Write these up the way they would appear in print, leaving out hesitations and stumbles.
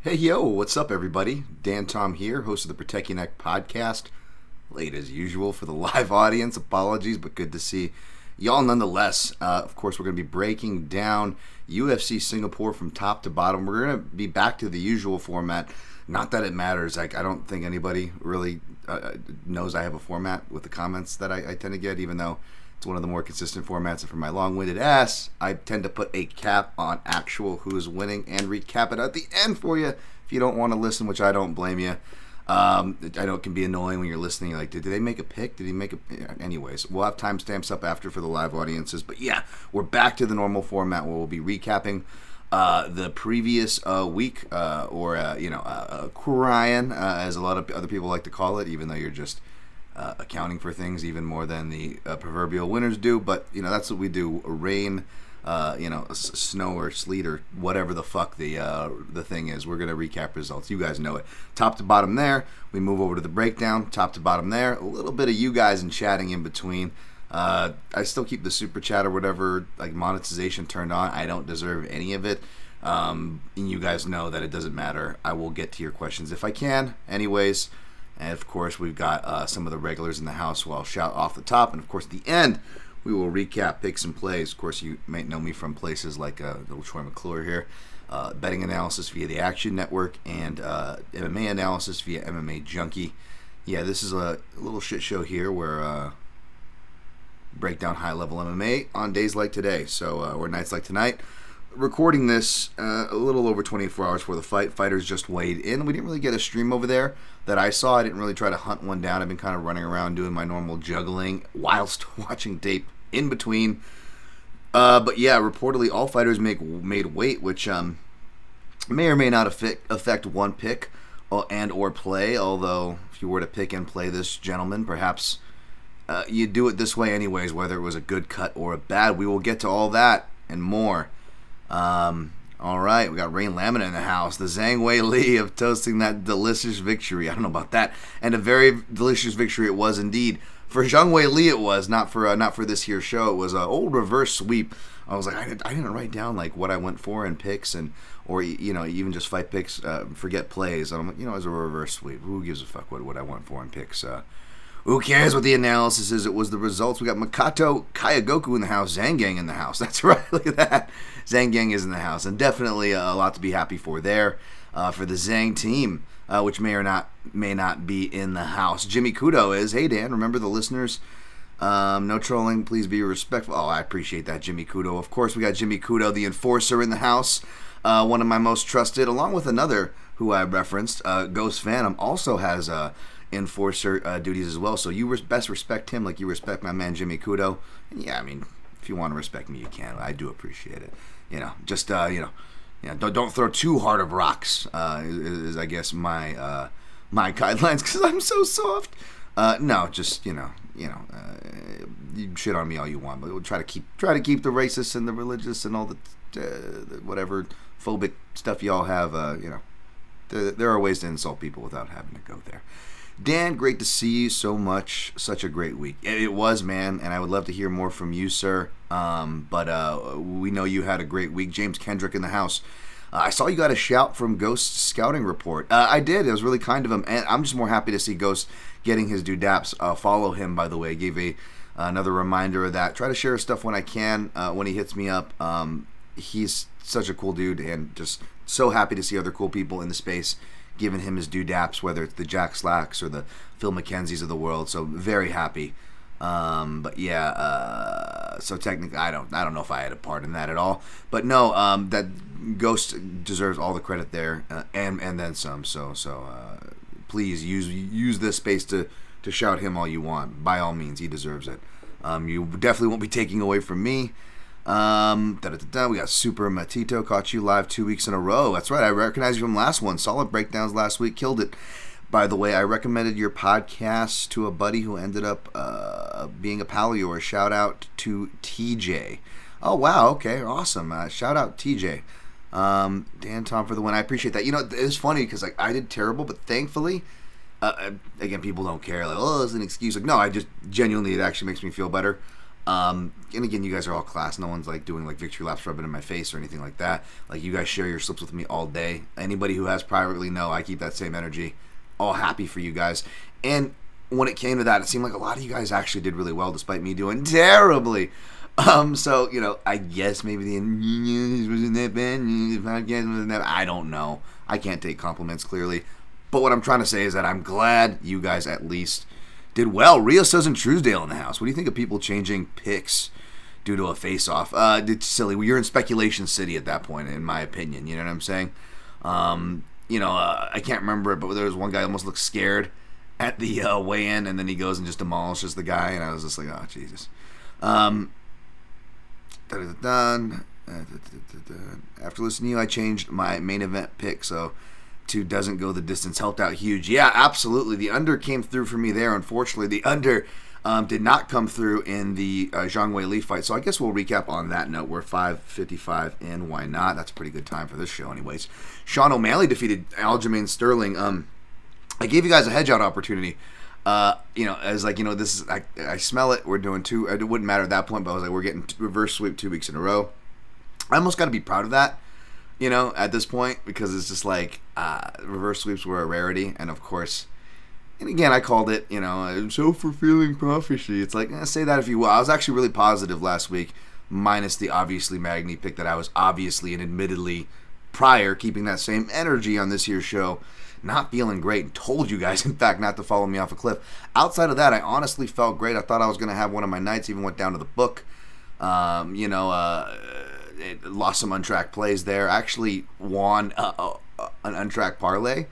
Hey yo, what's up everybody? Dan Tom here, host of the Protect Your Neck podcast. Late as usual for the live audience, apologies, but good to see y'all nonetheless. Of course, we're going to be breaking down UFC Singapore from top to bottom. We're going to be back to the usual format. Not that it matters. I don't think anybody really knows I have a format with the comments that I tend to get, even though it's one of the more consistent formats. And for my long-winded ass, I tend to put a cap on actual who's winning and recap it at the end for you if you don't want to listen, which I don't blame you. I know it can be annoying when you're listening. Like, did they make a pick? Did he make a... Anyways, we'll have timestamps up after for the live audiences. But yeah, we're back to the normal format where we'll be recapping the previous week, crying, as a lot of other people like to call it, even though you're just accounting for things even more than the proverbial winners do. But that's what we do. Rain, snow or sleet or whatever the fuck the thing is. We're gonna recap results. You guys know it. Top to bottom there. We move over to the breakdown. Top to bottom there. A little bit of you guys and chatting in between. I still keep the super chat or whatever, like monetization, turned on. I don't deserve any of it. And you guys know that it doesn't matter. I will get to your questions if I can. Anyways. And, of course, we've got some of the regulars in the house who I'll shout off the top. And, of course, at the end, we will recap picks and plays. Of course, you might know me from places like little Troy McClure here, betting analysis via the Action Network, and MMA analysis via MMA Junkie. Yeah, this is a little shit show here where break down high-level MMA on days like today, or nights like tonight. Recording this a little over 24 hours before the fight. Fighters just weighed in. We didn't really get a stream over there that I saw. I didn't really try to hunt one down. I've been kind of running around doing my normal juggling whilst watching tape in between. But yeah, reportedly all fighters made weight, which may or may not affect one pick and or play. Although if you were to pick and play this gentleman, perhaps you do it this way anyways, whether it was a good cut or a bad. We will get to all that and more. All right, we got Rain Lamina in the house. The Zhang Wei Li of toasting that delicious victory. I don't know about that, and a very delicious victory it was indeed. For Zhang Wei Li, it was not for this here show. It was an old reverse sweep. I was like, I didn't write down like what I went for in picks or even just fight picks. Forget plays. I'm like, it was a reverse sweep. Who gives a fuck what I went for in picks? Who cares what the analysis is? It was the results. We got Makoto Kyogoku in the house. Zangang in the house. That's right. Look at that. Zangang is in the house. And definitely a lot to be happy for there for the Zhang team, which may not be in the house. Jimmy Kudo is. Hey, Dan, remember the listeners? No trolling. Please be respectful. Oh, I appreciate that, Jimmy Kudo. Of course, we got Jimmy Kudo, the enforcer, in the house. One of my most trusted, along with another who I referenced, Ghost Phantom, also has enforcer duties as well, so you best respect him like you respect my man Jimmy Kudo. And yeah, I mean, if you want to respect me, you can. I do appreciate it. Don't throw too hard of rocks. Is I guess my guidelines, because I'm so soft. No, just you shit on me all you want, but we'll try to keep the racist and the religious and all the whatever phobic stuff y'all have. There are ways to insult people without having to go there. Dan, great to see you so much. Such a great week. It was, man, and I would love to hear more from you, sir. But we know you had a great week. James Kendrick in the house. I saw you got a shout from Ghost Scouting Report. I did. It was really kind of him, and I'm just more happy to see Ghost getting his due daps. Follow him, by the way. Gave another reminder of that. Try to share his stuff when I can, when he hits me up. He's such a cool dude, and just so happy to see other cool people in the space giving him his due daps, whether it's the Jack Slacks or the Phil McKenzies of the world. So very happy. But yeah, so technically I don't know if I had a part in that at all. But no, that Ghost deserves all the credit there, and then some. So please use this space to shout him all you want. By all means, he deserves it. You definitely won't be taking away from me. We got Super Matito, caught you live 2 weeks in a row. That's right, I recognize you from last one. Solid breakdowns last week, killed it. By the way, I recommended your podcast to a buddy who ended up being a pal of yours. Shout out to TJ. Oh wow, okay, awesome. Shout out TJ. Dan Tom for the win. I appreciate that. It's funny because I did terrible, but thankfully, again, people don't care. Like, oh, it's an excuse. Like, no, I just genuinely, it actually makes me feel better. And again, you guys are all class. No one's like doing like victory laps rubbing in my face or anything like that. Like, you guys share your slips with me all day. Anybody who has privately know I keep that same energy. All happy for you guys. And when it came to that, it seemed like a lot of you guys actually did really well despite me doing terribly. So, you know, I guess maybe the wasn't that bad, the podcast wasn't that bad. I don't know. I can't take compliments, clearly. But what I'm trying to say is that I'm glad you guys at least did well. Rio says in Truesdale in the house. What do you think of people changing picks due to a face-off? It's silly. Well, you're in speculation city at that point, in my opinion. You know what I'm saying? I can't remember it, but there was one guy almost looked scared at the weigh-in, and then he goes and just demolishes the guy, and I was just like, oh, Jesus. After listening to you, I changed my main event pick, so to doesn't go the distance helped out huge. Yeah, absolutely. The under came through for me there. Unfortunately, the under did not come through in the Zhang Weili fight, so I guess we'll recap on that note. We're 5:55 in. Why not? That's a pretty good time for this show anyways. Sean O'Malley defeated Aljamain Sterling. I gave you guys a hedge out opportunity. As like, this is, I smell it. We're doing two. It wouldn't matter at that point, but I was like, we're getting reverse sweep 2 weeks in a row. I almost got to be proud of that, at this point, because it's just like reverse sweeps were a rarity, and of course, and again, I called it, self-fulfilling prophecy. It's like, say that if you will. I was actually really positive last week, minus the obviously Magny pick that I was obviously and admittedly prior, keeping that same energy on this year's show, not feeling great, and told you guys, in fact, not to follow me off a cliff. Outside of that, I honestly felt great. I thought I was going to have one of my nights, even went down to the book. It lost some untracked plays there. Actually won an untracked parlay,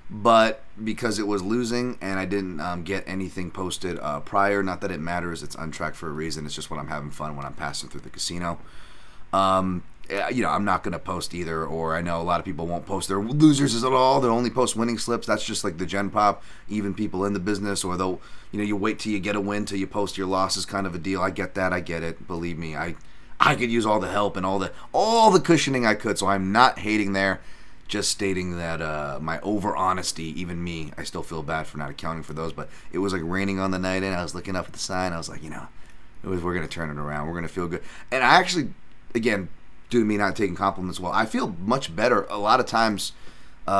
but because it was losing and I didn't get anything posted prior, not that it matters, it's untracked for a reason. It's just when I'm having fun, when I'm passing through the casino. I'm not going to post either, or I know a lot of people won't post their losers at all. They'll only post winning slips. That's just like the Gen Pop, even people in the business, or they'll, you wait till you get a win till you post your losses kind of a deal. I get that. I get it. Believe me, I could use all the help and all the cushioning I could, so I'm not hating there. Just stating that my over-honesty, even me, I still feel bad for not accounting for those, but it was like raining on the night, and I was looking up at the sign. I was like, we're going to turn it around. We're going to feel good. And I actually, again, due to me not taking compliments well, I feel much better a lot of times,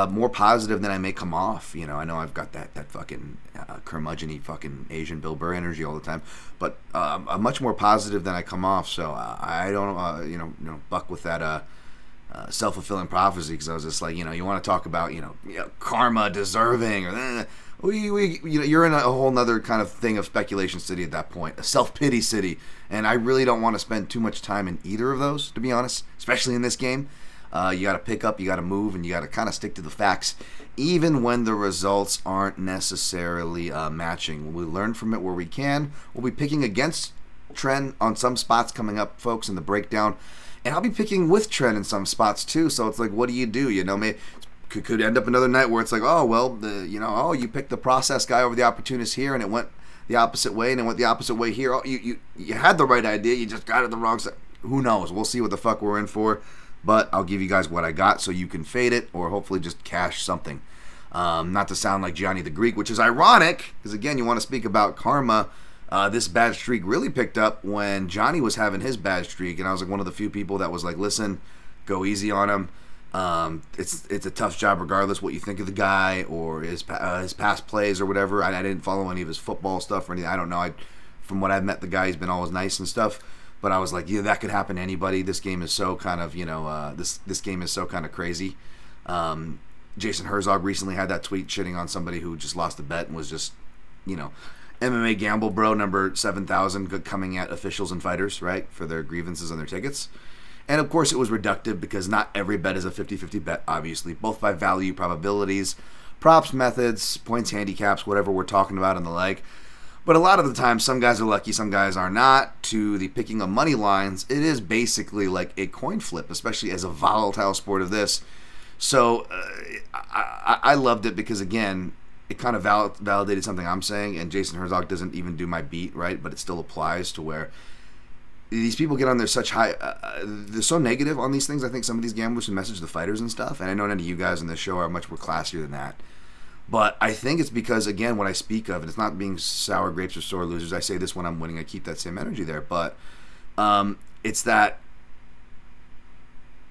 more positive than I may come off. I know I've got that fucking curmudgeon-y fucking Asian Bill Burr energy all the time, but I'm much more positive than I come off, so I don't, buck with that self-fulfilling prophecy, because I was just like, you want to talk about, karma, deserving, or you're in a whole nother kind of thing of speculation city at that point, a self-pity city, and I really don't want to spend too much time in either of those, to be honest, especially in this game. You got to pick up, you got to move, and you got to kind of stick to the facts, even when the results aren't necessarily matching. We'll learn from it where we can. We'll be picking against trend on some spots coming up, folks, in the breakdown. And I'll be picking with trend in some spots, too. So it's like, what do you do? Maybe could end up another night where it's like, oh, well, you picked the process guy over the opportunist here, and it went the opposite way, and it went the opposite way here. Oh, you had the right idea, you just got it the wrong side. Who knows? We'll see what the fuck we're in for. But I'll give you guys what I got so you can fade it or hopefully just cash something. Not to sound like Johnny the Greek, which is ironic, because again, you want to speak about karma. This bad streak really picked up when Johnny was having his bad streak, and I was like one of the few people that was like, listen, go easy on him. It's a tough job regardless what you think of the guy or his past plays or whatever. I didn't follow any of his football stuff or anything. I don't know. From what I've met the guy, he's been always nice and stuff. But I was like, that could happen to anybody. This game is so kind of, this game is so kind of crazy. Jason Herzog recently had that tweet shitting on somebody who just lost a bet and was just, MMA Gamble Bro number 7,000 coming at officials and fighters, right, for their grievances on their tickets. And, of course, it was reductive because not every bet is a 50-50 bet, obviously, both by value, probabilities, props, methods, points, handicaps, whatever we're talking about and the like. But a lot of the time, some guys are lucky, some guys are not. To the picking of money lines, it is basically like a coin flip, especially as a volatile sport of this. So I loved it because, again, it kind of validated something I'm saying, and Jason Herzog doesn't even do my beat, right? But it still applies to where these people get on there such high, they're so negative on these things. I think some of these gamblers who message the fighters and stuff, and I know none of you guys on this show are much more classier than that. But I think it's because, again, what I speak of, and it's not being sour grapes or sore losers. I say this when I'm winning. I keep that same energy there. But it's that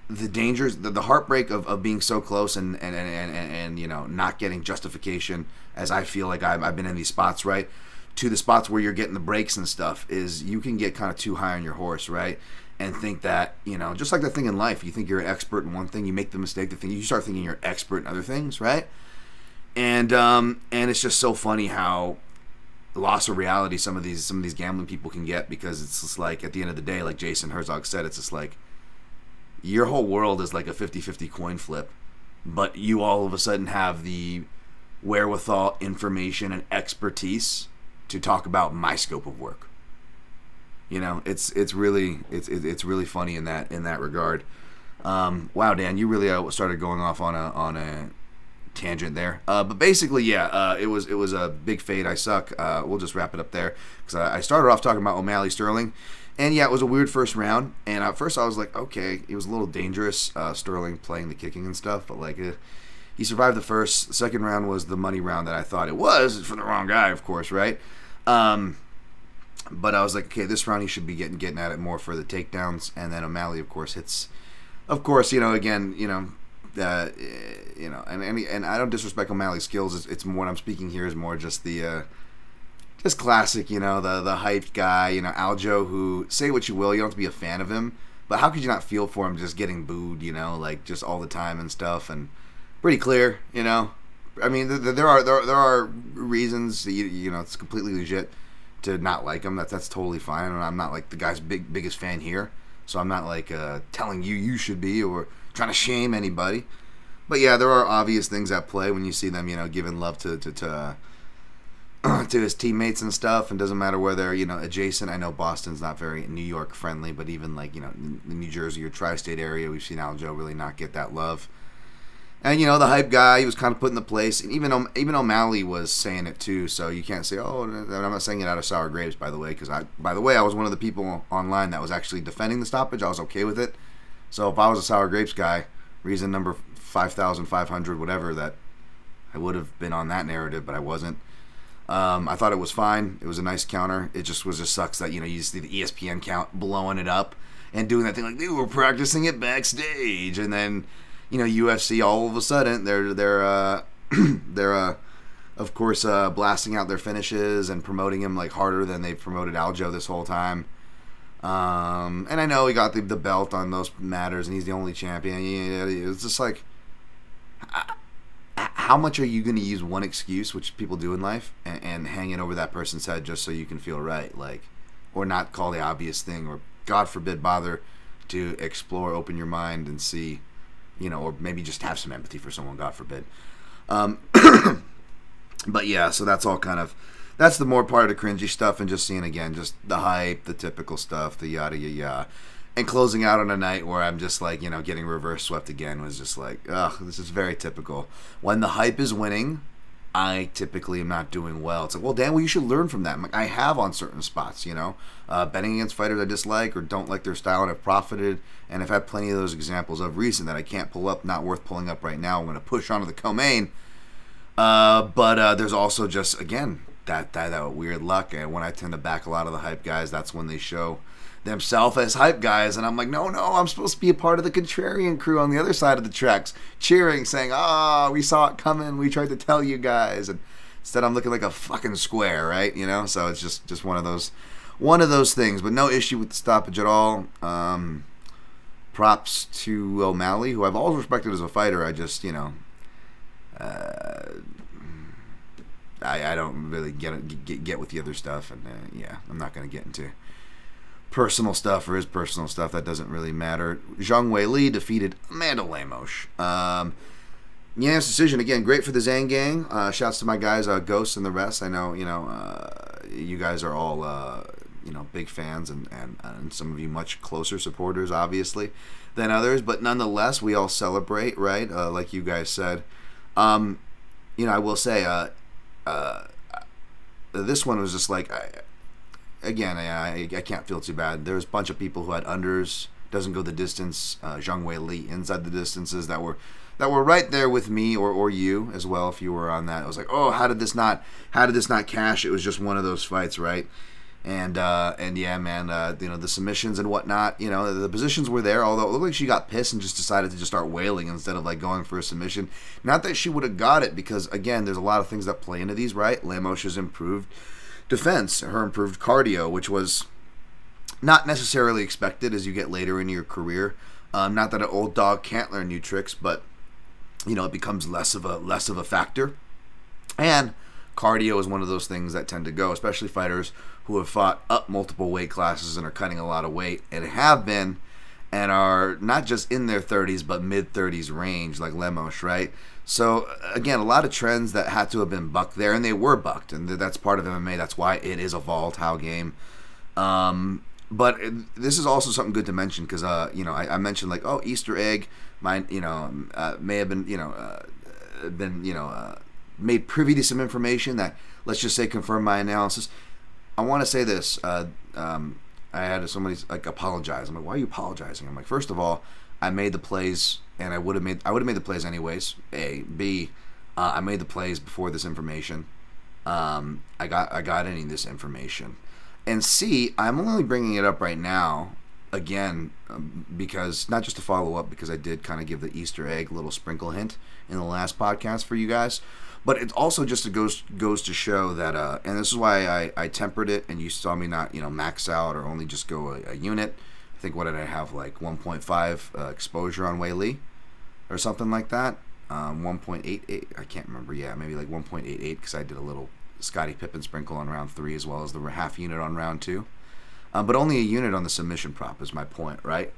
the dangers, the heartbreak of being so close and you know, not getting justification, as I feel like I've been in these spots, right, to the spots where you're getting the breaks and stuff, is you can get kind of too high on your horse, right, and think that, you know, just like that thing in life, you think you're an expert in one thing, you make the mistake, you start thinking you're an expert in other things, right, and it's just so funny how loss of reality some of these gambling people can get, because it's just like, at the end of the day, like Jason Herzog said, it's just like your whole world is like a 50-50 coin flip, but you all of a sudden have the wherewithal, information, and expertise to talk about my scope of work. You know, it's really funny in that regard. Wow, Dan, you really started going off on a tangent there. But basically, yeah, it was a big fade. I suck. We'll just wrap it up there, because I started off talking about O'Malley Sterling. And yeah, it was a weird first round. And at first I was like, okay, it was a little dangerous, Sterling playing the kicking and stuff. But like, he survived the first. The second round was the money round that I thought it was, for the wrong guy, of course, right? But I was like, okay, this round he should be getting at it more for the takedowns. And then O'Malley, of course, hits. Of course, you know, again, you know, and I don't disrespect O'Malley's skills. It's more, what I'm speaking here is more just the. Just classic, you know, the hyped guy, you know, Aljo, who, say what you will, you don't have to be a fan of him, but how could you not feel for him just getting booed, you know, like, just all the time and stuff, and pretty clear, you know. I mean, there are reasons, you know, it's completely legit to not like him. That's totally fine, and I'm not, like, the guy's biggest fan here, so I'm not, like, telling you should be, or trying to shame anybody. But, yeah, there are obvious things at play when you see them, you know, giving love to his teammates and stuff, and doesn't matter where they're, you know, adjacent. I know Boston's not very New York friendly, but even, like, you know, the New Jersey or tri-state area, we've seen Aljo really not get that love. And, you know, the hype guy, he was kind of put in the place, and even O'Malley was saying it too, so you can't say, oh, and I'm not saying it out of sour grapes, by the way, because I was one of the people online that was actually defending the stoppage. I was okay with it. So if I was a sour grapes guy, reason number 5,500, whatever, that I would have been on that narrative, but I wasn't. I thought it was fine. It was a nice counter. It just sucks that, you know, you see the ESPN count blowing it up and doing that thing like they were practicing it backstage, and then, you know, UFC all of a sudden they're of course blasting out their finishes and promoting him like harder than they've promoted Aljo this whole time. And I know he got the belt on those matters, and he's the only champion. It's just like, how much are you going to use one excuse, which people do in life, and hang it over that person's head just so you can feel right, like, or not call the obvious thing, or God forbid bother to explore, open your mind and see, you know, or maybe just have some empathy for someone, God forbid. But yeah, so that's all kind of, that's the more part of the cringy stuff, and just seeing, again, just the hype, the typical stuff, the yada yada. And closing out on a night where I'm just like, you know, getting reverse swept again was just like, ugh, this is very typical. When the hype is winning, I typically am not doing well. It's like, well, Dan, you should learn from that. I'm like, I have on certain spots, you know, betting against fighters I dislike or don't like their style, and I've profited. And I've had plenty of those examples of recent that I can't pull up, not worth pulling up right now. I'm going to push onto the co-main. But there's also just, again, that weird luck. And when I tend to back a lot of the hype guys, that's when they show themselves as hype guys, and I'm like, no, I'm supposed to be a part of the contrarian crew on the other side of the tracks, cheering, saying, we saw it coming, we tried to tell you guys, and instead I'm looking like a fucking square, right? You know, so it's just one of those things, but no issue with the stoppage at all. Props to O'Malley, who I've always respected as a fighter. I just, you know, I don't really get with the other stuff, and yeah, I'm not going to get into personal stuff or his personal stuff. That doesn't really matter. Zhang Weili defeated Amanda Lemos. Unanimous decision. Again, great for the Zhang gang. Shouts to my guys, Ghost and the rest. I know, you know, you guys are all, you know, big fans, and some of you much closer supporters, obviously, than others. But nonetheless, we all celebrate, right? Like you guys said. You know, I will say, this one was just like, I can't feel too bad. There's a bunch of people who had unders, doesn't go the distance. Zhang Weili inside the distances that were right there with me or you as well if you were on that. I was like, oh, how did this not cash? It was just one of those fights, right? And yeah, man, the submissions and whatnot, the positions were there, although it looked like she got pissed and just decided to just start wailing instead of like going for a submission. Not that she would have got it, because again, there's a lot of things that play into these, right? Lemos's improved defense, her improved cardio, which was not necessarily expected as you get later in your career. Not that an old dog can't learn new tricks, but it becomes less of a factor. And cardio is one of those things that tend to go, especially fighters who have fought up multiple weight classes and are cutting a lot of weight and have been and are not just in their 30s but mid-30s range like Lemos, right? So again, a lot of trends that had to have been bucked there, and they were bucked, and that's part of MMA. That's why it is a volatile game. But this is also something good to mention because I mentioned like, oh, Easter egg, may have been made privy to some information that, let's just say, confirmed my analysis. I want to say this. I had somebody like apologize. I'm like, why are you apologizing? I'm like, first of all, I made the plays, and I would have made the plays anyways. A, B, I made the plays before this information. I got any of this information, and C, I'm only bringing it up right now again because not just to follow up, because I did kind of give the Easter egg little sprinkle hint in the last podcast for you guys. But it also just goes to show that, and this is why I tempered it, and you saw me not, max out or only just go a unit. I think, what did I have, like 1.5 exposure on Weili or something like that? 1.88, I can't remember. Yeah, maybe like 1.88 because I did a little Scottie Pippen sprinkle on round 3 as well as the half unit on round 2. But only a unit on the submission prop is my point, right?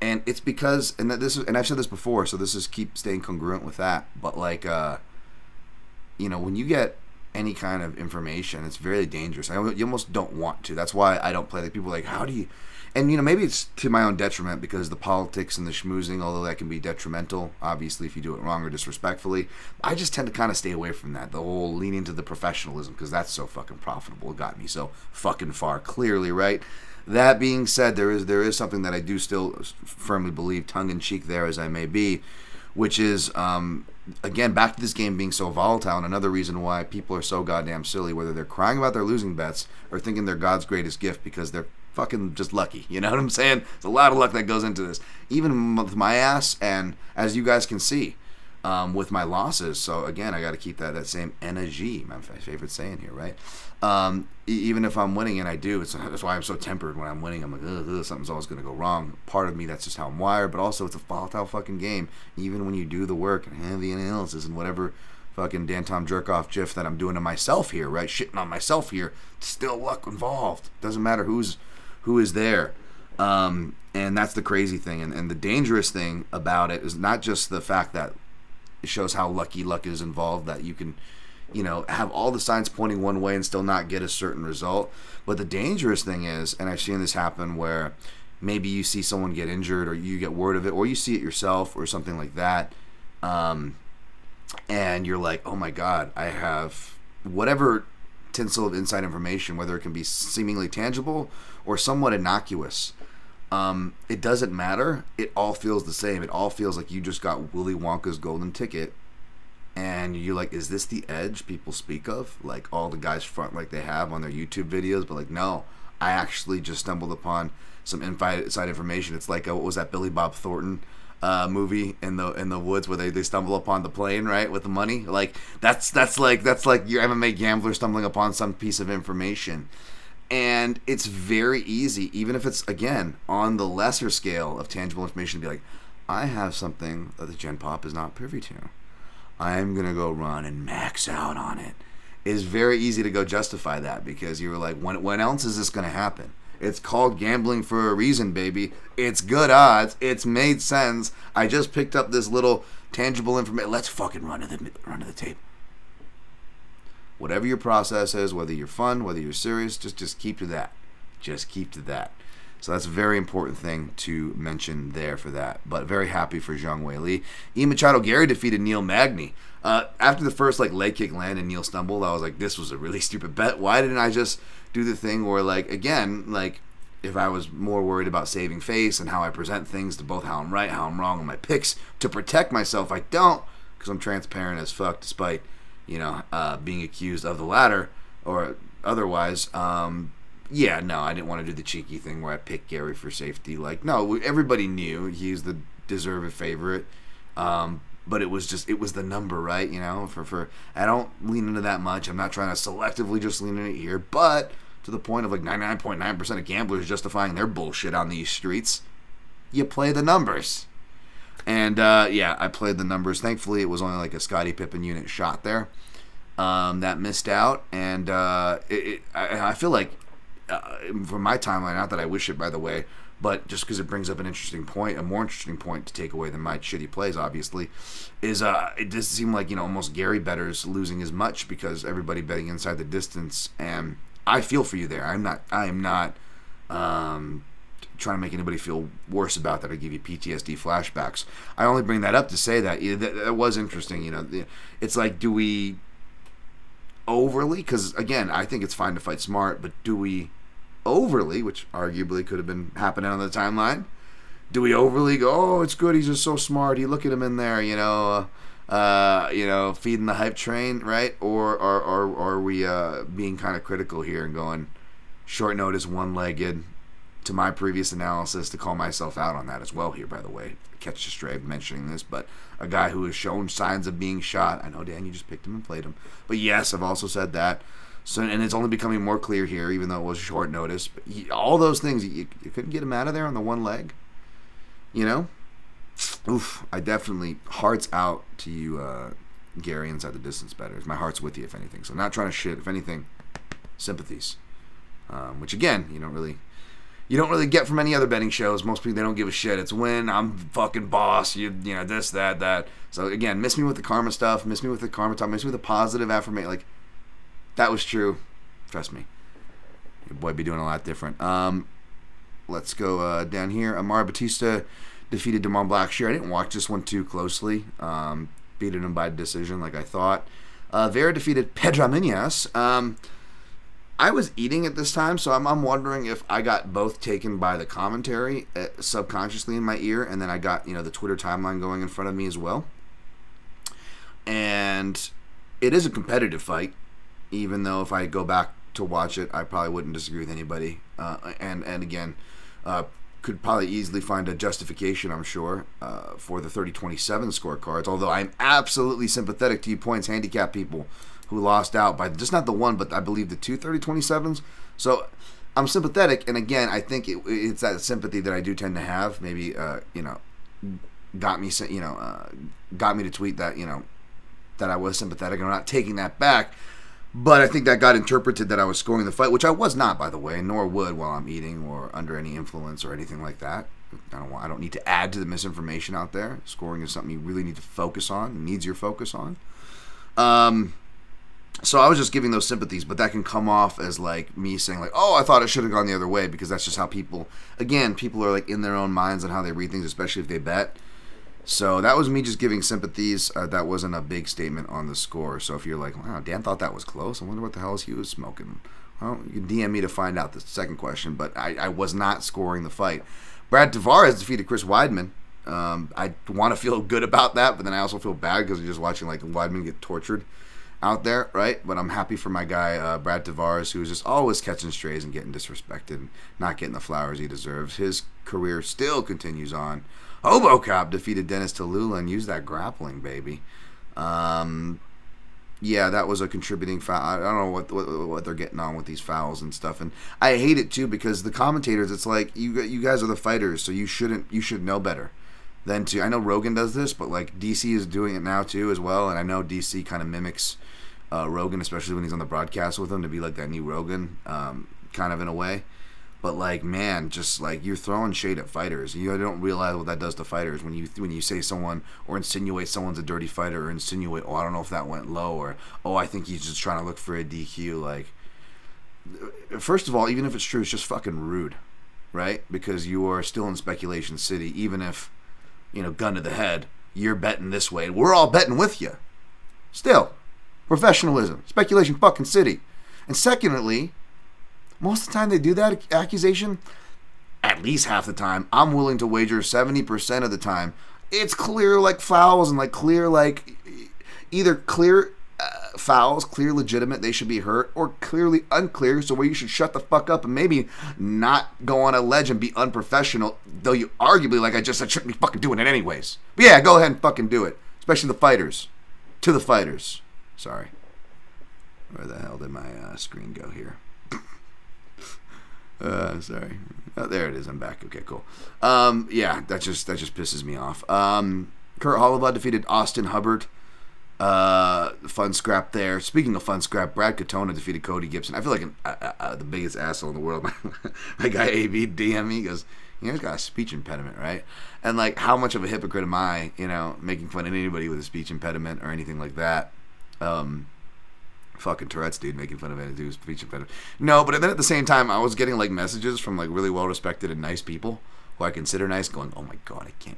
And it's because, and I've said this before, so this is keep staying congruent with that. But like, when you get any kind of information, it's very dangerous. You almost don't want to. That's why I don't play. Like, people are like, how do you? And maybe it's to my own detriment because the politics and the schmoozing, although that can be detrimental, obviously, if you do it wrong or disrespectfully. I just tend to kind of stay away from that. The whole leaning to the professionalism, because that's so fucking profitable. It got me so fucking far. Clearly, right? That being said, there is something that I do still firmly believe, tongue in cheek there as I may be, which is again, back to this game being so volatile, and another reason why people are so goddamn silly, whether they're crying about their losing bets or thinking they're God's greatest gift because they're fucking just lucky. You know what I'm saying? There's a lot of luck that goes into this. Even with my ass, and as you guys can see, with my losses. So again, I got to keep that same energy, my favorite saying here, right? Even if I'm winning, and I do, that's why I'm so tempered when I'm winning. I'm like, something's always going to go wrong. Part of me, that's just how I'm wired, but also it's a volatile fucking game. Even when you do the work and have the analysis and whatever fucking Dan-Tom jerk-off gif that I'm doing to myself here, right? Shitting on myself here. Still luck involved. Doesn't matter who is there. And that's the crazy thing. And the dangerous thing about it is not just the fact that it shows how lucky luck is involved, that you can, have all the signs pointing one way and still not get a certain result. But the dangerous thing is, and I've seen this happen where maybe you see someone get injured or you get word of it or you see it yourself or something like that, and you're like, oh my God, I have whatever tinsel of inside information, whether it can be seemingly tangible or somewhat innocuous. It doesn't matter. It all feels the same. It all feels like you just got Willy Wonka's golden ticket, and you're like, is this the edge people speak of? Like all the guys front like they have on their YouTube videos, but like, no, I actually just stumbled upon some inside information. It's like, what was that Billy Bob Thornton movie in the woods where they stumble upon the plane, right, with the money? Like that's like your MMA gambler stumbling upon some piece of information. And it's very easy, even if it's, again, on the lesser scale of tangible information, to be like, I have something that the Gen Pop is not privy to. I'm going to go run and max out on it. It's very easy to go justify that because you were like, when else is this going to happen? It's called gambling for a reason, baby. It's good odds. It's made sense. I just picked up this little tangible information. Let's fucking run to the tape. Whatever your process is, whether you're fun, whether you're serious, just keep to that. Just keep to that. So that's a very important thing to mention there for that. But very happy for Zhang Weili. Ian Machado Gary defeated Neil Magny. After the first leg kick land and Neil stumbled, I was like, this was a really stupid bet. Why didn't I just do the thing where, again, if I was more worried about saving face and how I present things to both how I'm right, how I'm wrong on my picks to protect myself, I don't, because I'm transparent as fuck, despite being accused of the latter or otherwise. Yeah, no, I didn't want to do the cheeky thing where I picked Gary for safety. Like, no, everybody knew he's the deserved favorite. But it was the number, right? For I don't lean into that much. I'm not trying to selectively just lean into it here, but to the point of like 99.9% of gamblers justifying their bullshit on these streets, you play the numbers. And yeah, I played the numbers. Thankfully, it was only like a Scottie Pippen unit shot there that missed out, and I feel like from my timeline, not that I wish it, by the way, but just because it brings up an interesting point, a more interesting point to take away than my shitty plays, obviously, is it does seem like almost Gary bettors losing as much because everybody betting inside the distance, and I feel for you there. I am not trying to make anybody feel worse about that or give you PTSD flashbacks. I only bring that up to say that that was interesting. It's like, do we overly? Because again, I think it's fine to fight smart, but do we overly, which arguably could have been happening on the timeline, do we overly go, oh, it's good, he's just so smart, you look at him in there, feeding the hype train, right? Or are we being kind of critical here and going short notice, one-legged, to my previous analysis, to call myself out on that as well here, by the way. Catch the stray mentioning this, but a guy who has shown signs of being shot. I know, Dan, you just picked him and played him. But yes, I've also said that. So, and it's only becoming more clear here, even though it was short notice. But all those things, you couldn't get him out of there on the one leg. Oof, I definitely, hearts out to you, Gary, inside the distance bettors. My heart's with you, if anything. So I'm not trying to shit. If anything, sympathies. Which, again, you don't really get from any other betting shows. Most people, they don't give a shit. It's win, I'm fucking boss, this, that. So again, miss me with the karma stuff, miss me with the karma talk, miss me with the positive affirmation. Like, that was true. Trust me. Your boy be doing a lot different. Let's go down here. Amara Batista defeated Damon Blackshear. I didn't watch this one too closely. Beating him by decision like I thought. Vera defeated Pedro Munoz. I was eating at this time, so I'm wondering if I got both taken by the commentary subconsciously in my ear, and then I got the Twitter timeline going in front of me as well. And it is a competitive fight, even though if I go back to watch it, I probably wouldn't disagree with anybody. And again, could probably easily find a justification, I'm sure, for the 30-27 scorecards. Although I'm absolutely sympathetic to you points handicap people who lost out by just not the one, but I believe the two 30-27s. So I'm sympathetic, and again, I think it's that sympathy that I do tend to have. Maybe got me to tweet that that I was sympathetic. I'm not taking that back, but I think that got interpreted that I was scoring the fight, which I was not, by the way, nor would while I'm eating or under any influence or anything like that. I don't need to add to the misinformation out there. Scoring is something you really need to focus on. Needs your focus on. So I was just giving those sympathies, but that can come off as like me saying like, oh, I thought it should have gone the other way, because that's just how people are like in their own minds and how they read things, especially if they bet. So that was me just giving sympathies. That wasn't a big statement on the score. So if you're like, wow, Dan thought that was close, I wonder what the hell he was smoking. Well, you can DM me to find out the second question, but I was not scoring the fight. Brad Tavares defeated Chris Weidman. I want to feel good about that, but then I also feel bad because you're just watching like Weidman get tortured out there, right? But I'm happy for my guy, Brad Tavares, who's just always catching strays and getting disrespected and not getting the flowers he deserves. His career still continues on. Hobocop defeated Dennis Tallulah and used that grappling, baby. Yeah, that was a contributing foul. I don't know what they're getting on with these fouls and stuff, and I hate it too because the commentators, it's like you guys are the fighters, so you should know better than to. I know Rogan does this, but like DC is doing it now too as well, and I know DC kind of mimics Rogan, especially when he's on the broadcast with him, to be like that new Rogan, kind of in a way. But like, man, just like you're throwing shade at fighters. You don't realize what that does to fighters when you say someone or insinuate someone's a dirty fighter, or insinuate, oh, I don't know if that went low, or oh, I think he's just trying to look for a DQ. Like, first of all, even if it's true, it's just fucking rude, right? Because you are still in speculation city, even if gun to the head, you're betting this way. We're all betting with you. Still, professionalism, speculation fucking city. And secondly, most of the time they do that accusation, at least half the time. I'm willing to wager 70% of the time it's clear like fouls and like clear like either clear fouls, clear legitimate, they should be hurt, or clearly unclear, so where you should shut the fuck up and maybe not go on a ledge and be unprofessional, though you arguably, like I just said, shouldn't be fucking doing it anyways. But yeah, go ahead and fucking do it. Especially the fighters. To the fighters. Sorry. Where the hell did my screen go here? Sorry. Oh, there it is. I'm back. Okay, cool. Yeah, that just pisses me off. Kurt Holloway defeated Austin Hubbard. Fun scrap there. Speaking of fun scrap, Brad Katona defeated Cody Gibson. I feel like the biggest asshole in the world. My guy AV DM me, he goes, he's got a speech impediment, right? And like, how much of a hypocrite am I, making fun of anybody with a speech impediment or anything like that? Fucking Tourette's, dude, making fun of anybody with a speech impediment. No, but then at the same time, I was getting like messages from like really well-respected and nice people who I consider nice, going, oh my god, I can't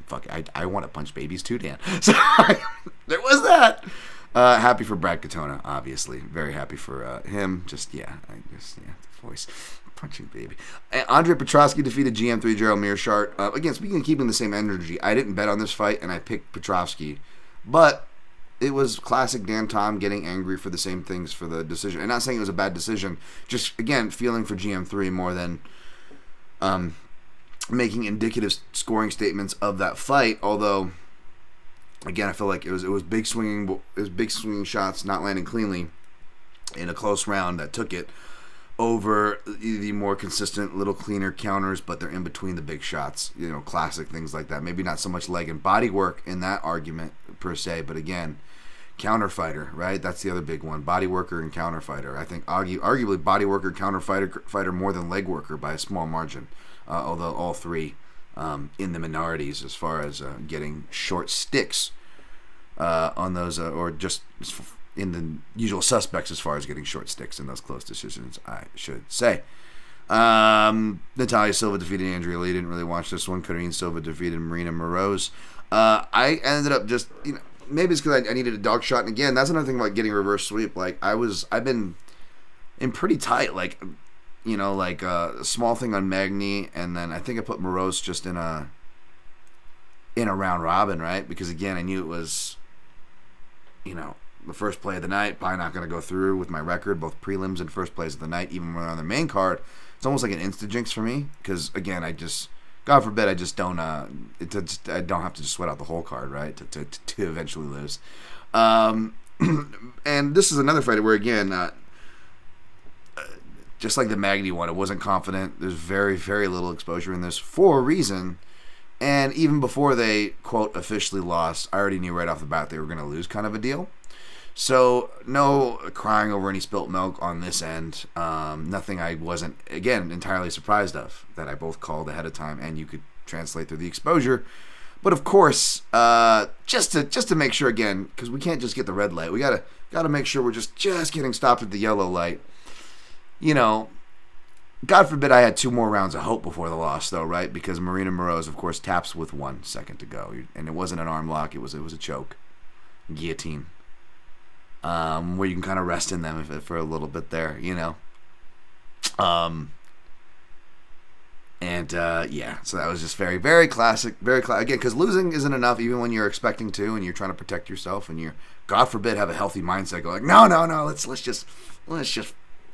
I want to punch babies too, Dan. So there was that. Happy for Brad Katona, obviously. Very happy for him. The voice. Punching baby. Andre Petroski defeated GM3 Gerald Mearshart. Again, speaking of keeping the same energy, I didn't bet on this fight, and I picked Petroski. But it was classic Dan Tom getting angry for the same things for the decision. And not saying it was a bad decision, just, again, feeling for GM3 more than making indicative scoring statements of that fight. Although, again, I feel like it was big swinging shots not landing cleanly in a close round that took it over the more consistent, little cleaner counters, but they're in between the big shots, classic things like that. Maybe not so much leg and body work in that argument per se, but again, counter fighter, right? That's the other big one. Body worker and counter fighter. I think arguably body worker, counter fighter more than leg worker by a small margin, although all three in the minorities as far as getting short sticks on those, or just in the usual suspects as far as getting short sticks in those close decisions, I should say. Natalia Silva defeated Andrea Lee. Didn't really watch this one. Karine Silva defeated Marina Moroz. I ended up just, maybe it's because I needed a dog shot. And again, that's another thing about getting reverse sweep. Like, I've been in pretty tight, a small thing on Magny, and then I think I put Moroz just in a round robin, right? Because again, I knew it was, the first play of the night, probably not going to go through with my record, both prelims and first plays of the night, even when on the main card. It's almost like an insta-jinx for me, because, again, God forbid, I just don't, I don't have to just sweat out the whole card, right, to eventually lose. And this is another fight where, again, just like the Magny one, I wasn't confident. There's very, very little exposure in this for a reason. And even before they, quote, officially lost, I already knew right off the bat they were going to lose, kind of a deal. So, no crying over any spilt milk on this end. Nothing I wasn't, again, entirely surprised of, that I both called ahead of time, and you could translate through the exposure. But of course, just to make sure, again, because we can't just get the red light, we gotta make sure we're just getting stopped at the yellow light. God forbid I had 2 more rounds of hope before the loss, though, right? Because Marina Moroz, of course, taps with 1 second to go, and it wasn't an arm lock; it was a choke, guillotine. Where you can kind of rest in them for a little bit there, so that was just very, very classic, again, because losing isn't enough, even when you're expecting to, and you're trying to protect yourself, and you're, God forbid, have a healthy mindset, go like, no, let's just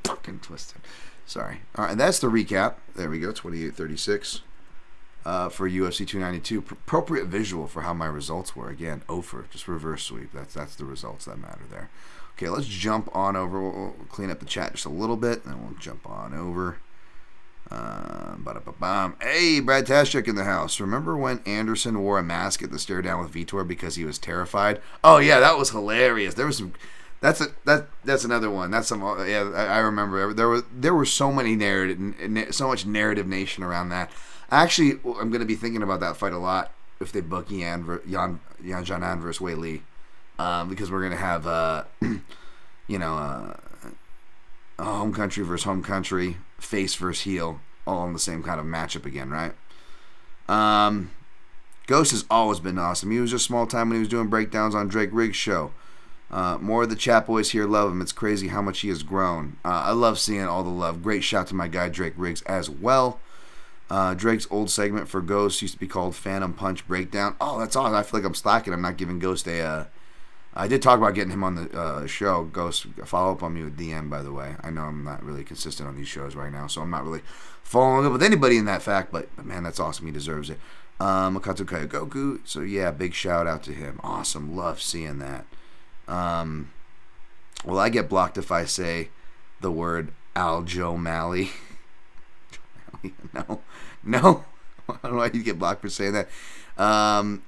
fucking twist it. Sorry. All right, and that's the recap. There we go, 28-36. For UFC 292, appropriate visual for how my results were. Again, over, just reverse sweep. That's the results that matter there. Okay, let's jump on over. We'll clean up the chat just a little bit, and then we'll jump on over. Hey, Brad Tashchuk in the house. Remember when Anderson wore a mask at the stare down with Vitor because he was terrified? Oh yeah, that was hilarious. There was some. That's another one. That's some. Yeah, I remember. There were so many so much narrative nation around that. Actually, I'm going to be thinking about that fight a lot if they book Yan Jianan versus Wei Li, because we're going to have, a home country versus home country, face versus heel, all in the same kind of matchup again, right? Ghost has always been awesome. He was just small time when he was doing breakdowns on Drake Riggs' show. More of the chat boys here love him. It's crazy how much he has grown. I love seeing all the love. Great shout to my guy Drake Riggs as well. Drake's old segment for Ghost used to be called Phantom Punch Breakdown. Oh, that's awesome. I feel like I'm slacking. I'm not giving Ghost a... I did talk about getting him on the show. Ghost, follow up on me with DM, by the way. I know I'm not really consistent on these shows right now, so I'm not really following up with anybody in that fact, but man, that's awesome. He deserves it. Makatsu Kayagoku, so yeah, big shout out to him. Awesome. Love seeing that. Will I get blocked if I say the word Aljo Malley? No. I don't know why you get blocked for saying that.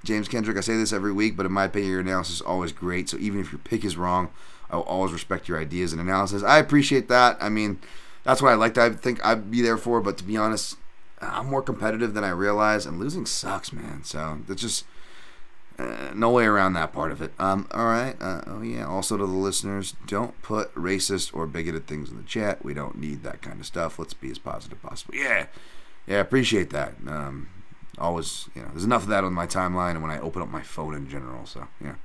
James Kendrick, I say this every week, but in my opinion, your analysis is always great. So even if your pick is wrong, I will always respect your ideas and analysis. I appreciate that. I mean, that's what I like to think I'd be there for. But to be honest, I'm more competitive than I realize, and losing sucks, man. So there's just no way around that part of it. All right. Oh yeah. Also to the listeners, don't put racist or bigoted things in the chat. We don't need that kind of stuff. Let's be as positive as possible. Yeah. Appreciate that. Always, there's enough of that on my timeline and when I open up my phone in general, so, yeah.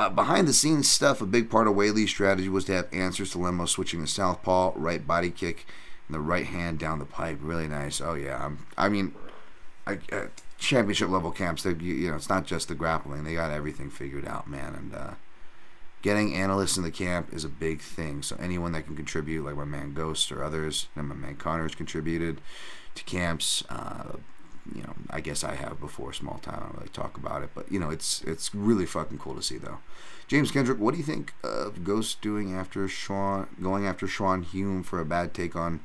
Behind the scenes stuff, a big part of Weili's strategy was to have answers to Lemos switching to southpaw, right body kick, and the right hand down the pipe. Really nice. Oh, yeah. Championship level camps, it's not just the grappling. They got everything figured out, man, and getting analysts in the camp is a big thing, so anyone that can contribute, like my man Ghost or others, and my man Connor's contributed to camps, I guess I have before, small time. I don't really talk about it, but it's really fucking cool to see though. James Kendrick, what do you think of Ghost going after Sean Hume for a bad take on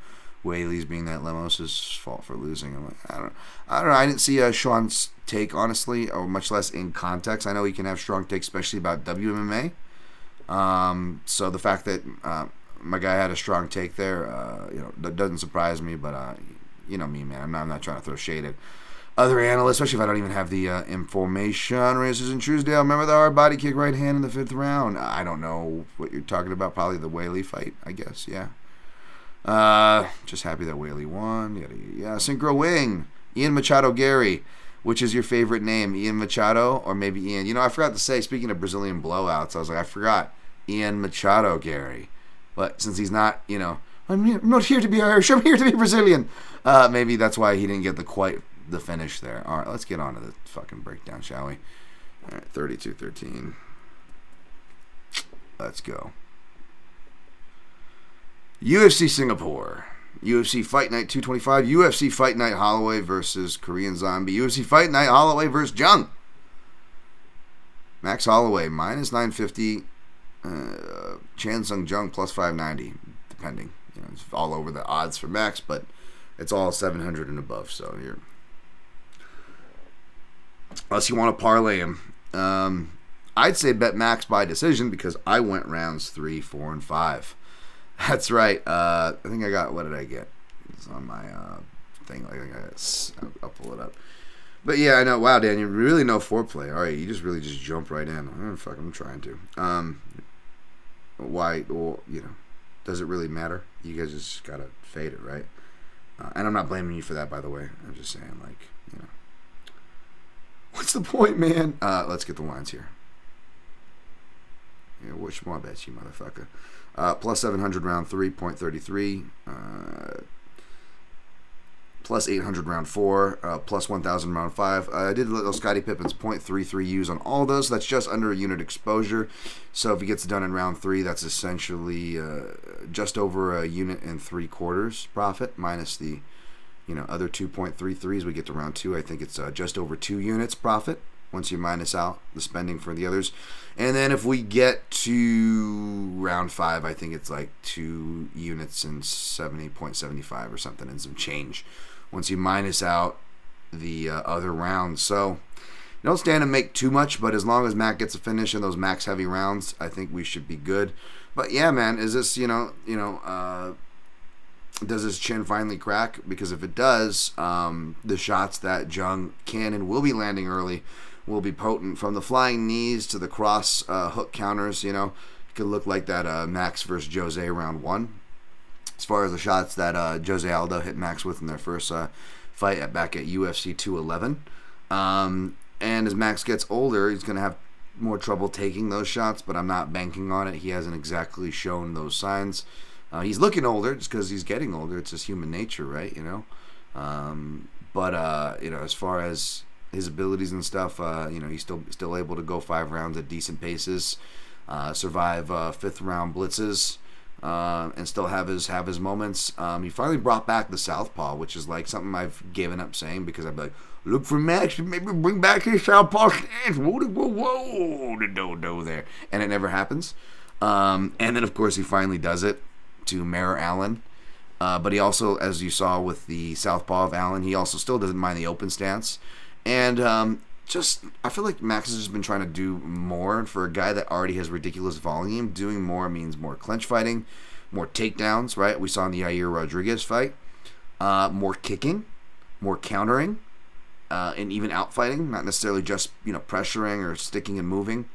Weili's, being that Lemos' fault for losing? I'm like, I don't know. I didn't see Sean's take honestly, or much less in context. I know he can have strong takes, especially about WMMA. So the fact that my guy had a strong take there, that doesn't surprise me, but you know me, man. I'm not trying to throw shade at other analysts, especially if I don't even have the information. Races in Truesdale. Remember the hard body kick right hand in the 5th round? I don't know what you're talking about. Probably the Weili fight, I guess. Yeah. Just happy that Weili won. Yeah. Synchro Wing. Ian Machado Gary. Which is your favorite name? Ian Machado or maybe Ian? I forgot to say, speaking of Brazilian blowouts, I was like, I forgot. Ian Machado Gary. But since he's not, I'm not here to be Irish. I'm here to be Brazilian. Maybe that's why he didn't get quite the finish there. All right, let's get on to the fucking breakdown, shall we? All right, 32-13. Let's go. UFC Singapore. UFC Fight Night 225. UFC Fight Night Holloway versus Korean Zombie. UFC Fight Night Holloway versus Jung. Max Holloway, minus 950. Chan Sung Jung, plus 590, depending. It's all over the odds for Max, but it's all 700 and above, so you're... Unless you want to parlay him. I'd say bet Max by decision because I went rounds 3, 4, and 5. That's right. I think I got... What did I get? It's on my thing. I'll pull it up. But yeah, I know. Wow, Dan, you really know foreplay. All right, you just jump right in. I'm trying to. Why? Well, does it really matter? You guys just gotta fade it, right? And I'm not blaming you for that, by the way. I'm just saying, what's the point, man? Let's get the lines here. Yeah, which my bets, you motherfucker. Plus 700 round 3, 0.33. Plus 800 round 4, plus 1,000 round 5. I did little Scottie Pippen's 0.33 U's on all those. So that's just under a unit exposure. So if he gets done in round 3, that's essentially just over a unit and 3/4 profit, minus the other 2.33s. We get to round 2. I think it's just over 2 units profit once you minus out the spending for the others. And then if we get to round 5, I think it's like 2 units and 70.75 or something and some change once you minus out the other rounds. So you don't stand to make too much, but as long as Mac gets a finish in those max heavy rounds, I think we should be good. But yeah, man, is this, does his chin finally crack? Because if it does, the shots that Jung can and will be landing early will be potent, from the flying knees to the cross hook counters. It could look like that Max versus Jose round 1. As far as the shots that Jose Aldo hit Max with in their first fight back at UFC 211. And as Max gets older, he's going to have more trouble taking those shots, but I'm not banking on it. He hasn't exactly shown those signs. He's looking older just because he's getting older. It's just human nature, right? But as far as his abilities and stuff, he's still able to go 5 rounds at decent paces, survive 5th round blitzes, and still have his moments. He finally brought back the southpaw, which is like something I've given up saying because I'd be like, look for Max to maybe bring back his southpaw stance. Whoa, the do there, and it never happens. And then of course he finally does it to Mare Allen. But he also, as you saw with the southpaw of Allen, he also still doesn't mind the open stance. And I feel like Max has just been trying to do more for a guy that already has ridiculous volume. Doing more means more clinch fighting, more takedowns, right? We saw in the Yair Rodriguez fight. More kicking, more countering, and even outfighting, not necessarily just, pressuring or sticking and moving,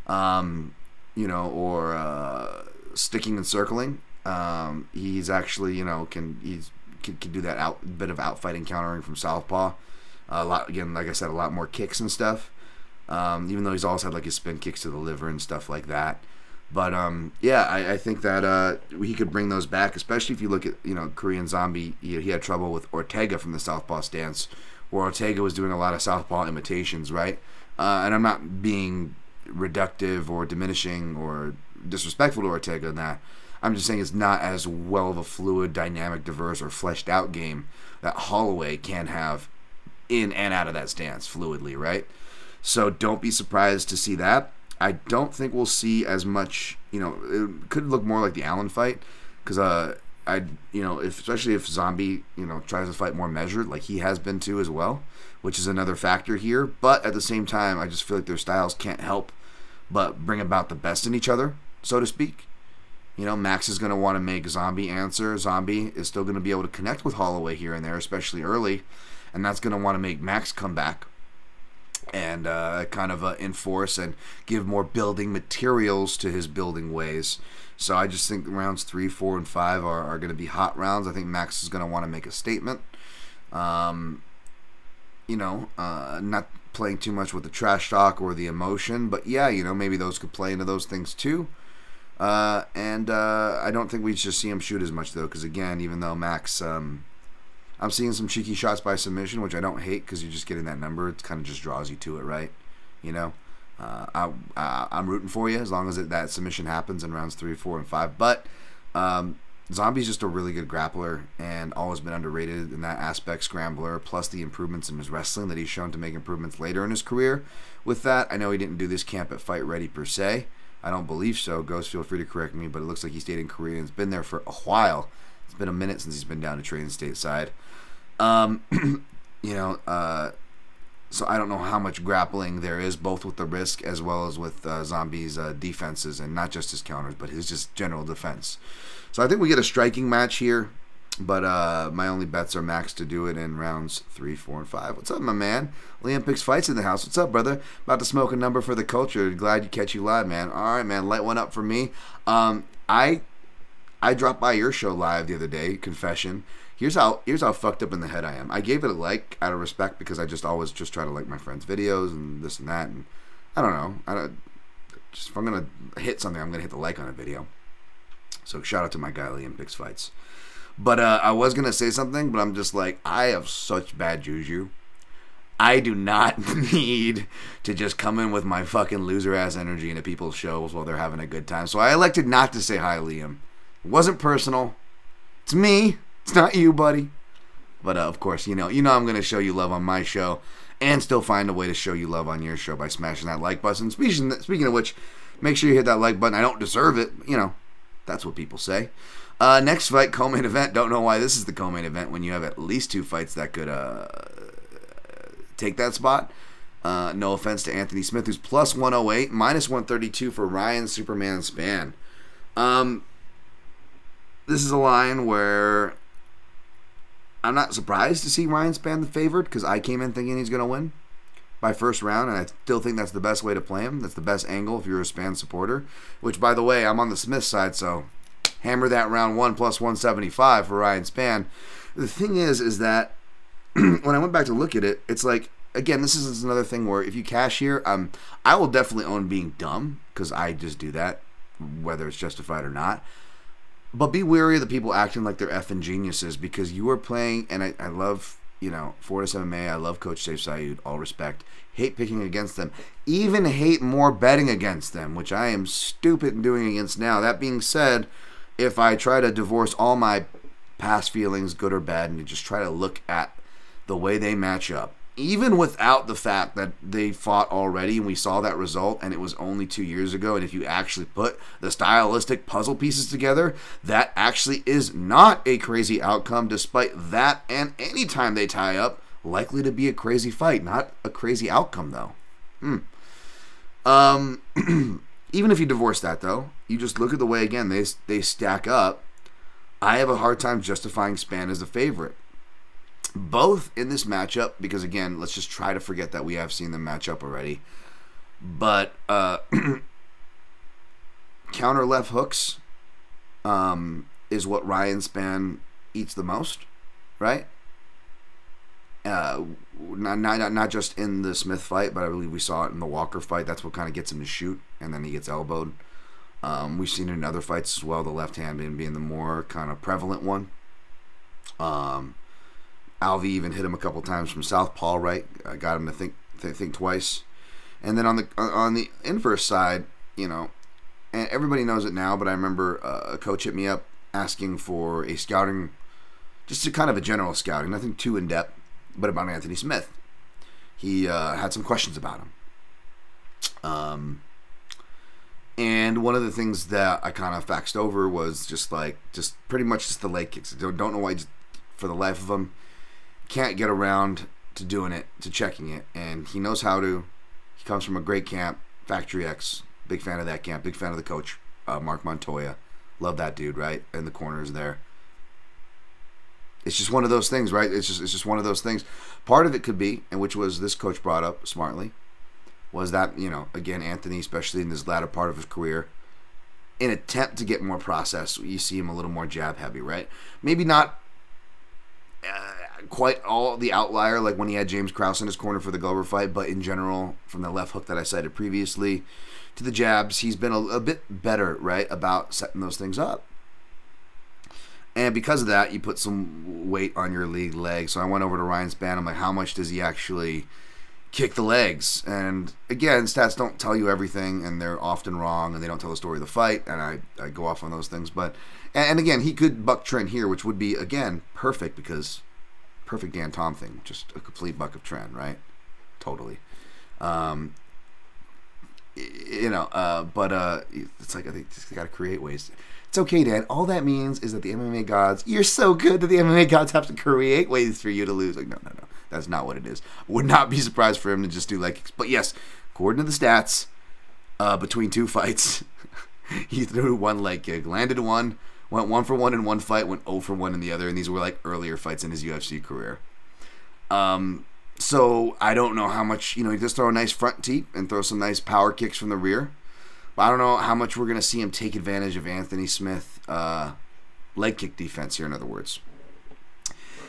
or sticking and circling. He's actually, can do that bit of outfighting, countering from southpaw. A lot, again, like I said, a lot more kicks and stuff. Even though he's always had like his spin kicks to the liver and stuff like that. But I think that he could bring those back, especially if you look at Korean Zombie. He had trouble with Ortega from the southpaw stance, where Ortega was doing a lot of southpaw imitations, right? And I'm not being reductive or diminishing or disrespectful to Ortega in that. I'm just saying it's not as well of a fluid, dynamic, diverse, or fleshed out game that Holloway can have in and out of that stance fluidly, right? So don't be surprised to see that. I don't think we'll see as much, it could look more like the Allen fight, because especially if Zombie, tries to fight more measured, like he has been too as well, which is another factor here. But at the same time, I just feel like their styles can't help but bring about the best in each other, so to speak. Max is going to want to make Zombie answer. Zombie is still going to be able to connect with Holloway here and there, especially early. And that's going to want to make Max come back and kind of enforce and give more building materials to his building ways. So I just think rounds 3, 4, and 5 are going to be hot rounds. I think Max is going to want to make a statement. Not playing too much with the trash talk or the emotion. But yeah, maybe those could play into those things too. And I don't think we should see him shoot as much, though, because, again, even though Max, I'm seeing some cheeky shots by submission, which I don't hate because you're just getting that number. It kind of just draws you to it, right? I'm rooting for you as long as that submission happens in rounds 3, 4, and 5. But Zombie's just a really good grappler and always been underrated in that aspect, scrambler, plus the improvements in his wrestling that he's shown to make improvements later in his career. With that, I know he didn't do this camp at Fight Ready per se. I don't believe so. Ghost, feel free to correct me, but it looks like he stayed in Korea and has been there for a while. It's been a minute since he's been down to train stateside. So I don't know how much grappling there is, both with the risk as well as with Zombie's defenses, and not just his counters, but his just general defense. So I think we get a striking match here, but my only bets are Max to do it in rounds 3, 4, and 5. What's up, my man? Liam Picks Fights in the house. What's up, brother? About to smoke a number for the culture. Glad you catch you live, man. All right, man. Light one up for me. I dropped by your show live the other day. Confession. Here's how fucked up in the head I am. I gave it a like out of respect because I just always just try to like my friends' videos and this and that, and I don't know. If I'm gonna hit something, I'm gonna hit the like on a video. So shout out to my guy Liam Picks Fights. But I was gonna say something, but I'm just like, I have such bad juju. I do not need to just come in with my fucking loser ass energy into people's shows while they're having a good time. So I elected not to say hi, Liam. It wasn't personal. It's me. It's not you, buddy. But of course, I'm going to show you love on my show and still find a way to show you love on your show by smashing that like button. Speaking of which, make sure you hit that like button. I don't deserve it. That's what people say. Next fight, co-main event. Don't know why this is the co-main event when you have at least 2 fights that could take that spot. No offense to Anthony Smith, who's plus 108, minus 132 for Ryan Superman Spann. This is a line where I'm not surprised to see Ryan Spann the favorite because I came in thinking he's going to win by first round, and I still think that's the best way to play him. That's the best angle if you're a Spann supporter, which, by the way, I'm on the Smith side, so hammer that round 1 plus 175 for Ryan Spann. The thing is that when I went back to look at it, it's like, again, this is another thing where if you cash here, I will definitely own being dumb because I just do that, whether it's justified or not. But be wary of the people acting like they're effing geniuses, because you are playing, and I love, Fortis MMA, I love Coach Saif Saud, all respect. Hate picking against them. Even hate more betting against them, which I am stupid in doing against now. That being said, if I try to divorce all my past feelings, good or bad, and just try to look at the way they match up, even without the fact that they fought already and we saw that result and it was only 2 years ago, and if you actually put the stylistic puzzle pieces together, that actually is not a crazy outcome, despite that, and anytime they tie up, likely to be a crazy fight. Not a crazy outcome, though. Even if you divorce that, though, you just look at the way, again, they stack up. I have a hard time justifying Spann as the favorite. Both in this matchup, because again, let's just try to forget that we have seen them match up already. But counter left hooks is what Ryan Spann eats the most, right? Not just in the Smith fight, but I believe we saw it in the Walker fight. That's what kind of gets him to shoot, and then he gets elbowed. We've seen it in other fights as well, the left hand being the more kind of prevalent one. Alvey even hit him a couple times from southpaw, right? Got him to think twice. And then on the inverse side, and everybody knows it now, but I remember a coach hit me up asking for a scouting, just a kind of a general scouting, nothing too in-depth, but about Anthony Smith. He had some questions about him. And one of the things that I kind of faxed over was just pretty much just the leg kicks. Don't know why, just for the life of him, can't get around to doing it, to checking it, and he knows how to. He comes from a great camp, Factory X. Big fan of that camp. Big fan of the coach, Mark Montoya. Love that dude, right? In the corners there. It's just one of those things, right? It's just one of those things. Part of it could be, and which was this coach brought up smartly, was that, again, Anthony, especially in this latter part of his career, in attempt to get more process, you see him a little more jab heavy, right? Maybe not quite all the outlier like when he had James Krause in his corner for the Glover fight, but in general, from the left hook that I cited previously to the jabs, he's been a bit better, right, about setting those things up. And because of that, you put some weight on your lead leg. So I went over to Ryan Spann. I'm like, how much does he actually kick the legs? And again, stats don't tell you everything, and they're often wrong, and they don't tell the story of the fight, and I go off on those things. But and again, he could buck Trent here, which would be, again, perfect, because perfect Dan Tom thing, just a complete buck of Trent, right? Totally. But it's like, I think you got to create ways. It's okay, Dan. All that means is that the MMA gods, you're so good that the MMA gods have to create ways for you to lose. Like, no. That's not what it is. Would not be surprised for him to just do leg kicks. But yes, according to the stats, between two fights, he threw one leg kick, landed one, went 1 for 1 in one fight, went 0 for 1 in the other, and these were like earlier fights in his UFC career. So I don't know how much, he does throw a nice front teep and throw some nice power kicks from the rear. But I don't know how much we're going to see him take advantage of Anthony Smith leg kick defense here, in other words.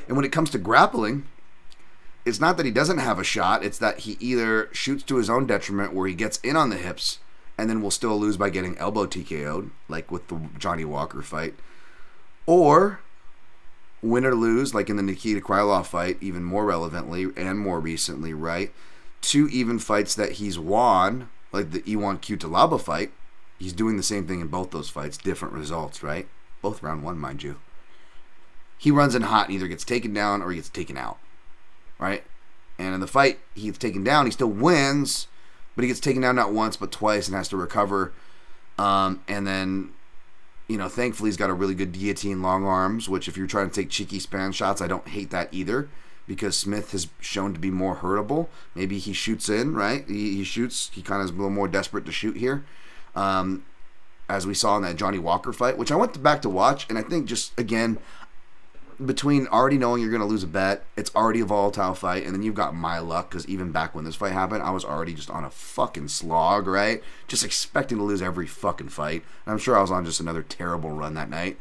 And when it comes to grappling, it's not that he doesn't have a shot, it's that he either shoots to his own detriment where he gets in on the hips and then will still lose by getting elbow TKO'd, like with the Johnny Walker fight, or win or lose, like in the Nikita Krylov fight, even more relevantly and more recently, right? 2 even fights that he's won, like the Iwan Cutelaba fight, he's doing the same thing in both those fights, different results, right? Both round 1, mind you. He runs in hot and either gets taken down or he gets taken out, right? And in the fight he gets taken down, he still wins, but he gets taken down not once but twice and has to recover. And then, thankfully he's got a really good guillotine long arms, which if you're trying to take cheeky Spann shots, I don't hate that either, because Smith has shown to be more hurtable. Maybe he shoots in, right? He shoots. He kind of is a little more desperate to shoot here, as we saw in that Johnny Walker fight, which I went back to watch, and I think just, again, between already knowing you're going to lose a bet, it's already a volatile fight, and then you've got my luck, because even back when this fight happened, I was already just on a fucking slog, right? Just expecting to lose every fucking fight. And I'm sure I was on just another terrible run that night.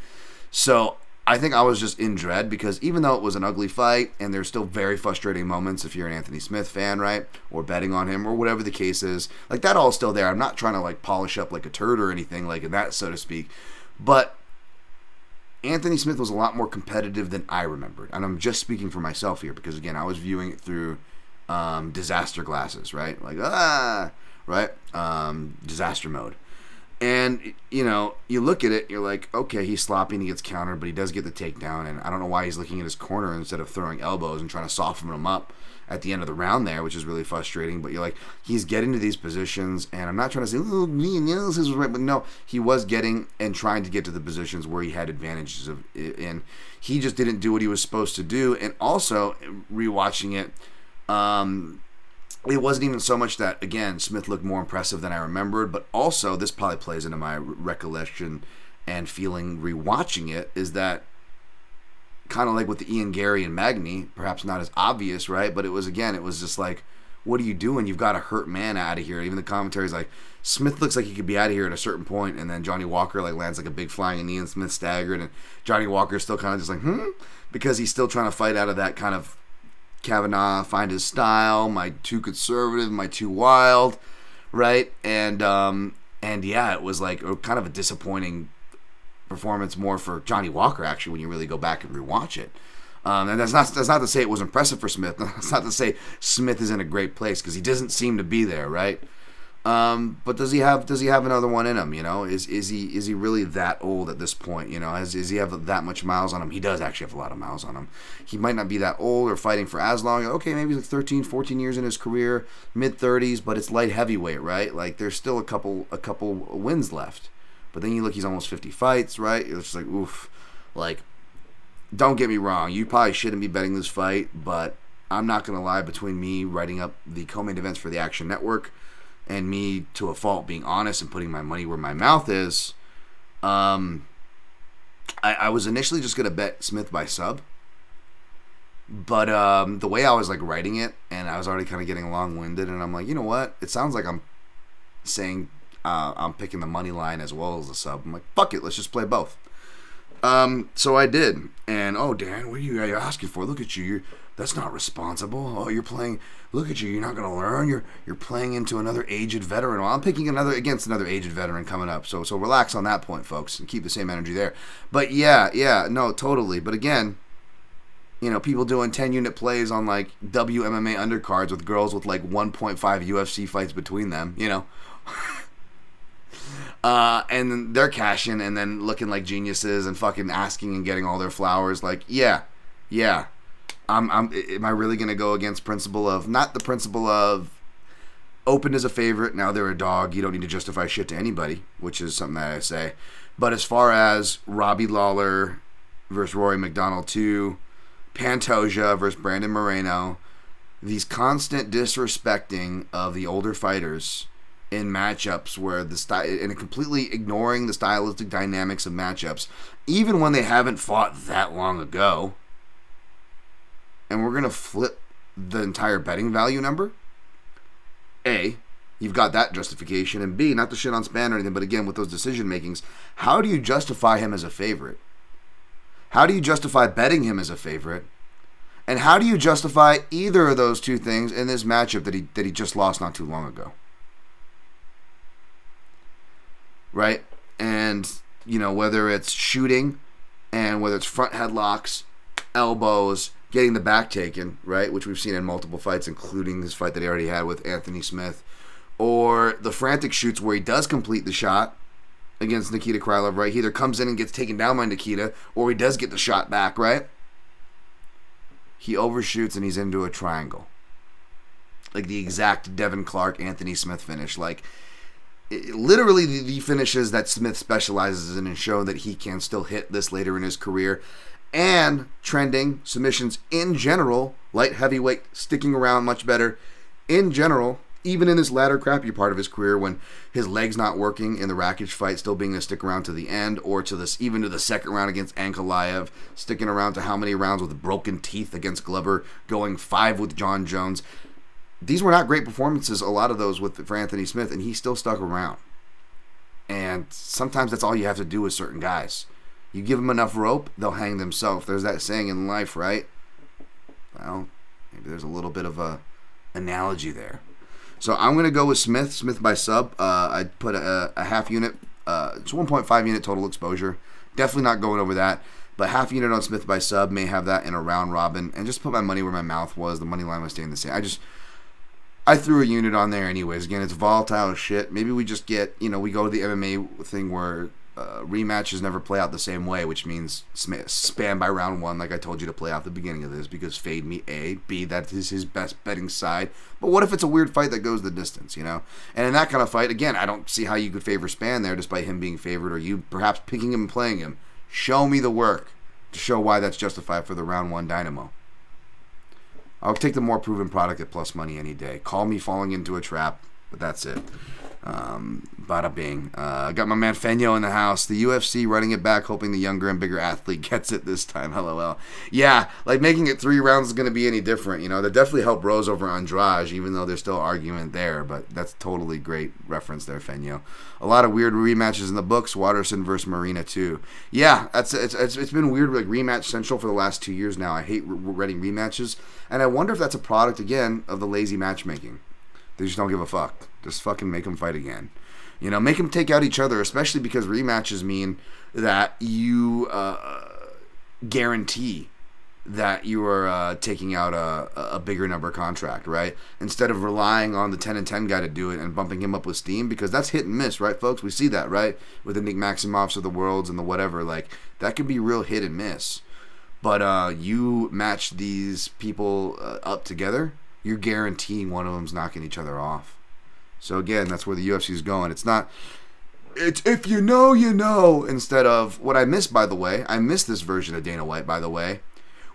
So I think I was just in dread, because even though it was an ugly fight, and there's still very frustrating moments if you're an Anthony Smith fan, right? Or betting on him, or whatever the case is. Like, that all's still there. I'm not trying to, polish up like a turd or anything like that, so to speak. But Anthony Smith was a lot more competitive than I remembered. And I'm just speaking for myself here because, again, I was viewing it through disaster glasses, right? Like, right? Disaster mode. And, you know, you look at it, you're like, okay, he's sloppy and he gets countered, but he does get the takedown. And I don't know why he's looking at his corner instead of throwing elbows and trying to soften him up at the end of the round there, which is really frustrating. But you're like, he's getting to these positions, and I'm not trying to say, oh, me and this was right, but no, he was getting and trying to get to the positions where he had advantages of, and he just didn't do what he was supposed to do. And also, rewatching it, it wasn't even so much that, again, Smith looked more impressive than I remembered, but also, this probably plays into my recollection and feeling rewatching it, is that kind of like with the Ian Gary and Magny, perhaps not as obvious, right? But it was just like, what are you doing? You've got a hurt man out of here. Even the commentary's like, Smith looks like he could be out of here at a certain point, and then Johnny Walker like lands like a big flying knee, and Smith staggered, and Johnny Walker's still kind of just like, because he's still trying to fight out of that kind of Kavanaugh, find his style, am I too conservative, am I too wild, right? And yeah, it was like kind of a disappointing performance more for Johnny Walker, actually, when you really go back and rewatch it. And that's not to say it was impressive for Smith. That's not to say Smith is in a great place, because he doesn't seem to be there, right? But does he have another one in him? You know, is he really that old at this point? You know, does he have that much miles on him? He does actually have a lot of miles on him. He might not be that old or fighting for as long. Okay, maybe he's like 13, 14 years in his career, mid-30s, but it's light heavyweight, right? Like there's still a couple wins left. But then you look, he's almost 50 fights, right? It's just like, oof. Like, don't get me wrong, you probably shouldn't be betting this fight, but I'm not going to lie, between me writing up the co-main events for the Action Network and me, to a fault, being honest and putting my money where my mouth is, I was initially just going to bet Smith by sub. But the way I was like writing it, and I was already kind of getting long-winded, and I'm like, you know what? It sounds like I'm saying I'm picking the money line as well as the sub. I'm like, fuck it, let's just play both. So I did. And, oh, Dan, what are you asking for? Look at you. That's not responsible. Oh, you're playing. Look at you. You're not going to learn. You're playing into another aged veteran. Well, I'm picking against another aged veteran coming up. So relax on that point, folks, and keep the same energy there. But yeah, no, totally. But again, you know, people doing 10-unit plays on like WMMA undercards with girls with like 1.5 UFC fights between them, you know. And then they're cashing and then looking like geniuses and fucking asking and getting all their flowers. Like, yeah. Am I really going to go against not the principle of opened as a favorite, now they're a dog, you don't need to justify shit to anybody, which is something that I say. But as far as Robbie Lawler versus Rory McDonald 2, Pantoja versus Brandon Moreno, these constant disrespecting of the older fighters in matchups where and completely ignoring the stylistic dynamics of matchups, even when they haven't fought that long ago, and we're going to flip the entire betting value number. A, you've got that justification, and B, not to shit on Spann or anything, but again, with those decision makings, how do you justify him as a favorite? How do you justify betting him as a favorite? And how do you justify either of those two things in this matchup that he just lost not too long ago? Right? And, you know, whether it's shooting and whether it's front headlocks, elbows, getting the back taken, right, which we've seen in multiple fights, including this fight that he already had with Anthony Smith, or the frantic shoots where he does complete the shot against Nikita Krylov, right? He either comes in and gets taken down by Nikita, or he does get the shot back, right? He overshoots and he's into a triangle. Like the exact Devin Clark, Anthony Smith finish. Like, literally the finishes that Smith specializes in and shown that he can still hit this later in his career. And trending submissions in general, light heavyweight sticking around much better in general, even in this latter crappy part of his career when his leg's not working in the Rakic fight, still being able to stick around to the end, or to this, even to the second round against Ankalaev, sticking around to how many rounds with broken teeth against Glover, going 5 with John Jones. These were not great performances, a lot of those for Anthony Smith, and he still stuck around. And sometimes that's all you have to do with certain guys. You give them enough rope, they'll hang themselves. There's that saying in life, right? Well, maybe there's a little bit of a analogy there. So I'm going to go with Smith by sub. I'd put a half unit. It's 1.5 unit total exposure. Definitely not going over that. But half unit on Smith by sub, may have that in a round robin, and just put my money where my mouth was. The money line was staying the same. I threw a unit on there anyways. Again, it's volatile as shit. Maybe we just get, we go to the MMA thing where rematches never play out the same way, which means Spann by round 1, like I told you to play out the beginning of this, because fade me A, B, that is his best betting side. But what if it's a weird fight that goes the distance, And in that kind of fight, again, I don't see how you could favor Spann there despite him being favored, or you perhaps picking him and playing him. Show me the work to show why that's justified for the round 1 Dynamo. I'll take the more proven product at plus money any day. Call me falling into a trap, but that's it. Bada bing. I got my man Fenyo in the house. The UFC running it back, hoping the younger and bigger athlete gets it this time. LOL. Yeah, like making it 3 rounds is going to be any different. They definitely helped Rose over Andrade, even though there's still argument there. But that's totally great reference there, Fenyo. A lot of weird rematches in the books. Waterson versus Marina too. Yeah, it's been weird, like rematch central for the last 2 years now. I hate writing rematches, and I wonder if that's a product again of the lazy matchmaking. They just don't give a fuck. Just fucking make them fight again. Make them take out each other, especially because rematches mean that you guarantee that you are taking out a bigger number contract, right? Instead of relying on the 10-10 guy to do it and bumping him up with steam, because that's hit and miss, right, folks? We see that, right? With the Nick Maximovs of the worlds and the whatever. Like, that could be real hit and miss. But you match these people up together, you're guaranteeing one of them's knocking each other off. So again, that's where the UFC is going. It's if you know, you know, instead of what I miss, by the way. I miss this version of Dana White, by the way.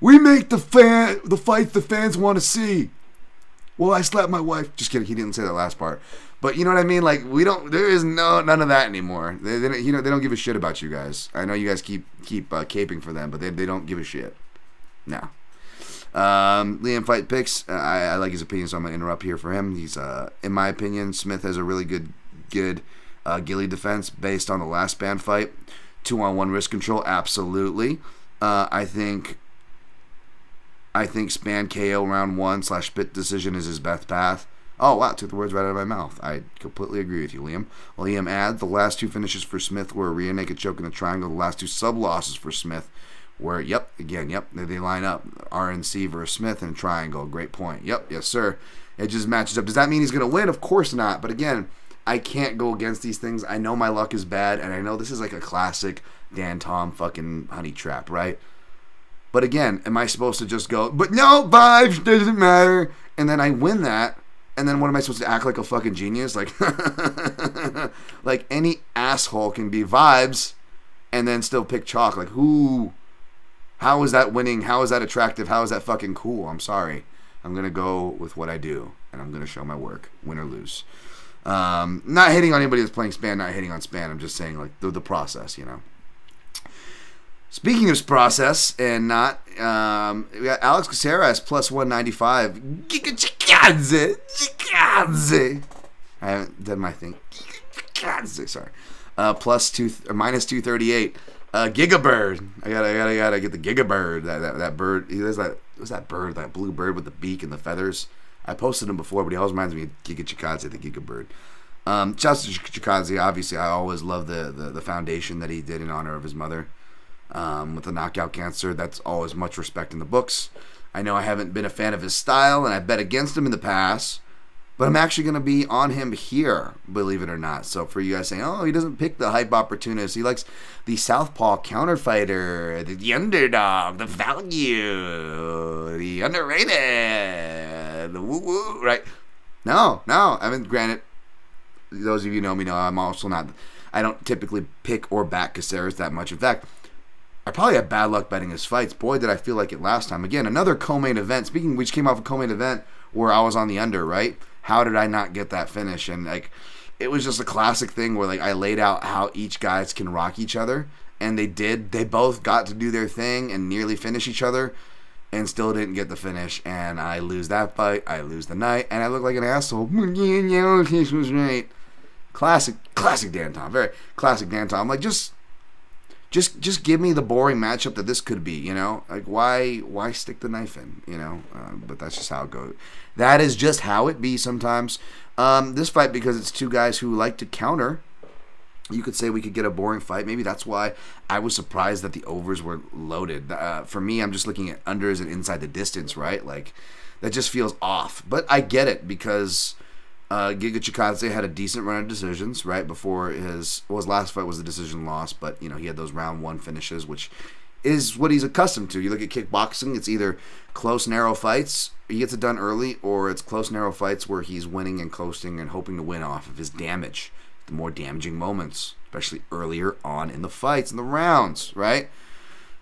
We make the fights the fans want to see. Well, I slapped my wife. Just kidding. He didn't say that last part. But you know what I mean? Like, there is none of that anymore. They don't give a shit about you guys. I know you guys keep caping for them, but they don't give a shit. No. Liam fight picks. I like his opinion, so I'm gonna interrupt here for him. He's, in my opinion, Smith has a really good Gilly defense based on the last Spann fight. 2-on-1 wrist control, absolutely. I think Spann KO round 1 / split decision is his best path. Oh wow, took the words right out of my mouth. I completely agree with you, Liam. Liam adds the last 2 finishes for Smith were a rear naked choke in the triangle. The last 2 sub losses for Smith where, they line up. RNC versus Smith in a triangle. Great point. Yep, yes, sir. It just matches up. Does that mean he's going to win? Of course not. But again, I can't go against these things. I know my luck is bad, and I know this is like a classic Dan Tom fucking honey trap, right? But again, am I supposed to just go, but no, vibes, doesn't matter, and then I win that, and then what am I supposed to act like a fucking genius? Like, like any asshole can be vibes, and then still pick chalk. Like, who... How is that winning? How is that attractive? How is that fucking cool? I'm sorry. I'm going to go with what I do, and I'm going to show my work, win or lose. Not hitting on anybody that's playing Spann, not hitting on Spann. I'm just saying, like, the process, Speaking of process and not, we got Chikadze-Caceres plus 195. Chikadze. I haven't done my thing. Chikadze, sorry. Minus 238. Gigabird. I gotta get the Gigabird. That bird. What's that bird? That blue bird with the beak and the feathers. I posted him before, but he always reminds me of Chikadze, the Gigabird. Shouts to Chikadze. Obviously, I always love the foundation that he did in honor of his mother with the knockout cancer. That's always much respect in the books. I know I haven't been a fan of his style, and I bet against him in the past. But I'm actually going to be on him here, believe it or not. So for you guys saying, oh, he doesn't pick the hype opportunist. He likes the southpaw counterfighter, the underdog, the value, the underrated, the woo-woo, right? No. I mean, granted, those of you who know me know I'm also not, I don't typically pick or back Caceres that much. In fact, I probably had bad luck betting his fights. Boy, did I feel like it last time. Again, another co-main event. Speaking of which, came off a co-main event where I was on the under, right? How did I not get that finish? And like, it was just a classic thing where like I laid out how each guys can rock each other, and they did. They both got to do their thing and nearly finish each other, and still didn't get the finish. And I lose that fight. I lose the night, and I look like an asshole. Was right. Classic Dan Tom. Very classic Dan Tom. Like just give me the boring matchup that this could be, Like, why stick the knife in, But that's just how it goes. That is just how it be sometimes. This fight, because it's 2 guys who like to counter, you could say we could get a boring fight. Maybe that's why I was surprised that the overs were loaded. For me, I'm just looking at unders and inside the distance, right? Like, that just feels off. But I get it because Giga Chikadze had a decent run of decisions, right? Before his last fight was a decision loss, but, you know, he had those round 1 finishes, which is what he's accustomed to. You look at kickboxing, it's either close, narrow fights, he gets it done early, or it's close, narrow fights where he's winning and coasting and hoping to win off of his damage. The more damaging moments, especially earlier on in the fights, in the rounds, right?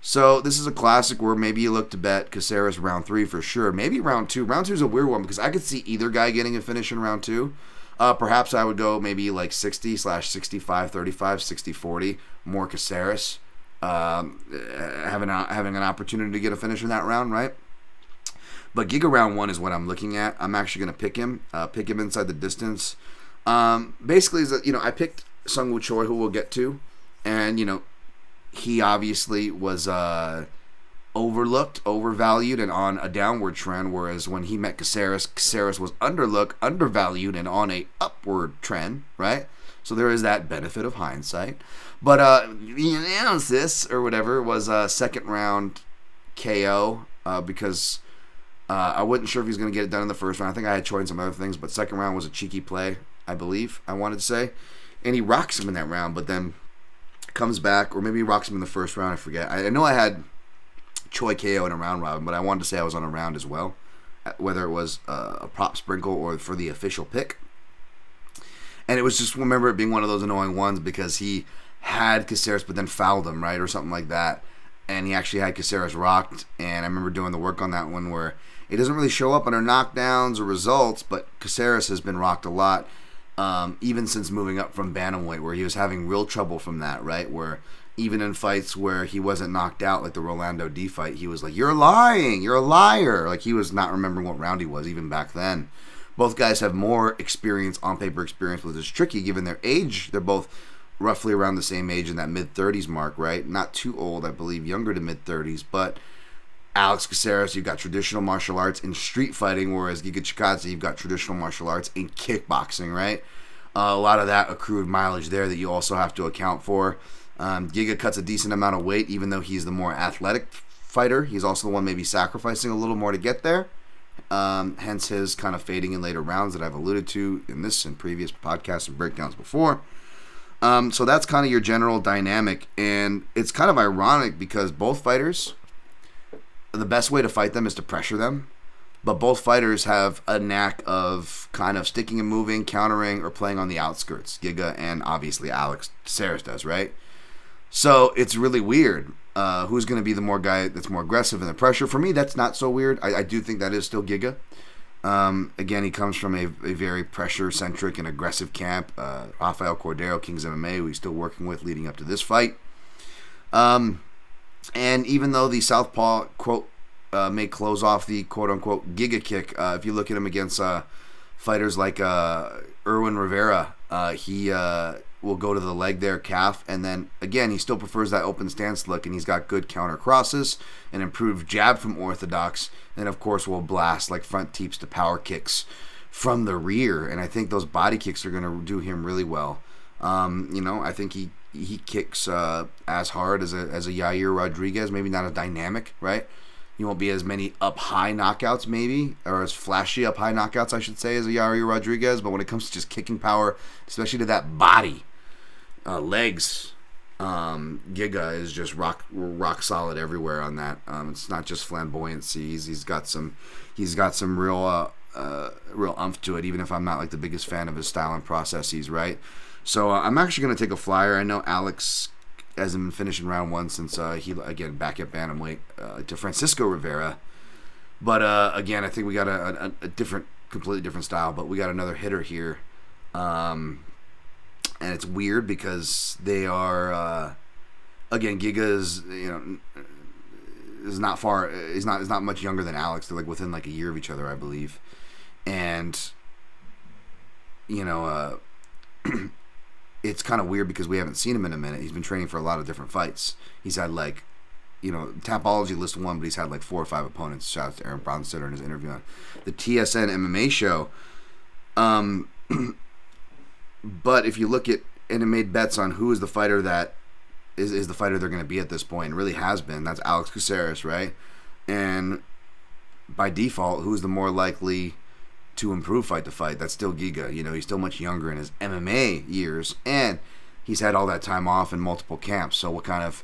So this is a classic where maybe you look to bet Caceres round 3 for sure. Maybe round 2. Round 2 is a weird one because I could see either guy getting a finish in round 2. Perhaps I would go maybe like 60/65, 35, 60/40, more Caceres. Having an opportunity to get a finish in that round, right? But Giga round 1 is what I'm looking at. I'm actually going to pick him inside the distance. Basically, I picked Sung Woo Choi, who we'll get to, and, you know, he obviously was overlooked, overvalued, and on a downward trend, whereas when he met Caceres, Caceres was undervalued, and on a upward trend, right? So there is that benefit of hindsight. But the analysis, or whatever, was a second round KO, because I wasn't sure if he was going to get it done in the first round. I think I had Choi and some other things, but second round was a cheeky play, I believe, I wanted to say. And he rocks him in that round, but then comes back, or maybe he rocks him in the first round, I forget. I know I had Choi KO in a round robin, but I wanted to say I was on a round as well, whether it was a prop sprinkle or for the official pick. And it was just, remember it being one of those annoying ones because he had Caceres but then fouled him, right, or something like that. And he actually had Caceres rocked, and I remember doing the work on that one where it doesn't really show up under knockdowns or results, but Caceres has been rocked a lot. Even since moving up from bantamweight, where he was having real trouble from that, right? Where even in fights where he wasn't knocked out, like the Rolando D fight, he was like, "You're lying, you're a liar." Like, he was not remembering what round he was even back then. Both guys have more experience, on paper experience, which is tricky given their age. They're both roughly around the same age in that mid-30s mark, right? Not too old, I believe, younger to mid-30s, but Alex Caceres, you've got traditional martial arts in street fighting, whereas Giga Chikadze, you've got traditional martial arts in kickboxing, right? A lot of that accrued mileage there that you also have to account for. Giga cuts a decent amount of weight, even though he's the more athletic fighter. He's also the one maybe sacrificing a little more to get there. Hence his kind of fading in later rounds that I've alluded to in this and previous podcasts and breakdowns before. So that's kind of your general dynamic. And it's kind of ironic because both fighters, the best way to fight them is to pressure them. But both fighters have a knack of kind of sticking and moving, countering, or playing on the outskirts. Giga and obviously Alex Caceres does, right? So it's really weird. Who's going to be the more guy that's more aggressive in the pressure? For me, that's not so weird. I do think that is still Giga. Again, he comes from a very pressure-centric and aggressive camp. Rafael Cordero, Kings MMA, who he's still working with leading up to this fight. And even though the southpaw, quote, may close off the quote-unquote Giga kick, if you look at him against fighters like Irwin Rivera, he will go to the leg there, calf, and then, again, he still prefers that open stance look, and he's got good counter crosses, an improved jab from Orthodox, and, of course, will blast like front teeps to power kicks from the rear, and I think those body kicks are going to do him really well. I think he kicks as hard as a Yair Rodriguez, maybe not as dynamic, right? He won't be as many up-high knockouts, maybe, or as flashy up-high knockouts, I should say, as a Yair Rodriguez, but when it comes to just kicking power, especially to that body, legs, Giga is just rock solid everywhere on that. It's not just flamboyancy. He's got some real umph to it, even if I'm not like the biggest fan of his style and processes, right? So I'm actually going to take a flyer. I know Alex hasn't been finishing round 1 since he, again, back at bantamweight to Francisco Rivera. But, again, I think we got a different, completely different style. But we got another hitter here. And it's weird because they are, again, Giga is not far, is not much younger than Alex. They're like within like a year of each other, I believe. And, it's kind of weird because we haven't seen him in a minute. He's been training for a lot of different fights. He's had Tapology list 1, but he's had like 4 or 5 opponents. Shout out to Aaron Bronstetter in his interview on the TSN MMA show. But if you look at and it made bets on who is the fighter that is the fighter they're going to be at this point. It really has been. That's Alex-Caceres, right? And by default, who's the more likely to improve fight to fight? That's still Giga. You know, he's still much younger in his MMA years, and he's had all that time off in multiple camps. So what kind of,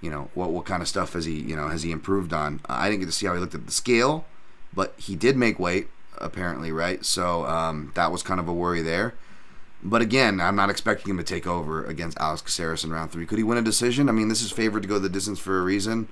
you know, what kind of stuff has he improved on? I didn't get to see how he looked at the scale, but he did make weight apparently, right? So that was kind of a worry there. But again, I'm not expecting him to take over against Alex-Caceres in round 3. Could he win a decision? I mean, this is favored to go the distance for a reason,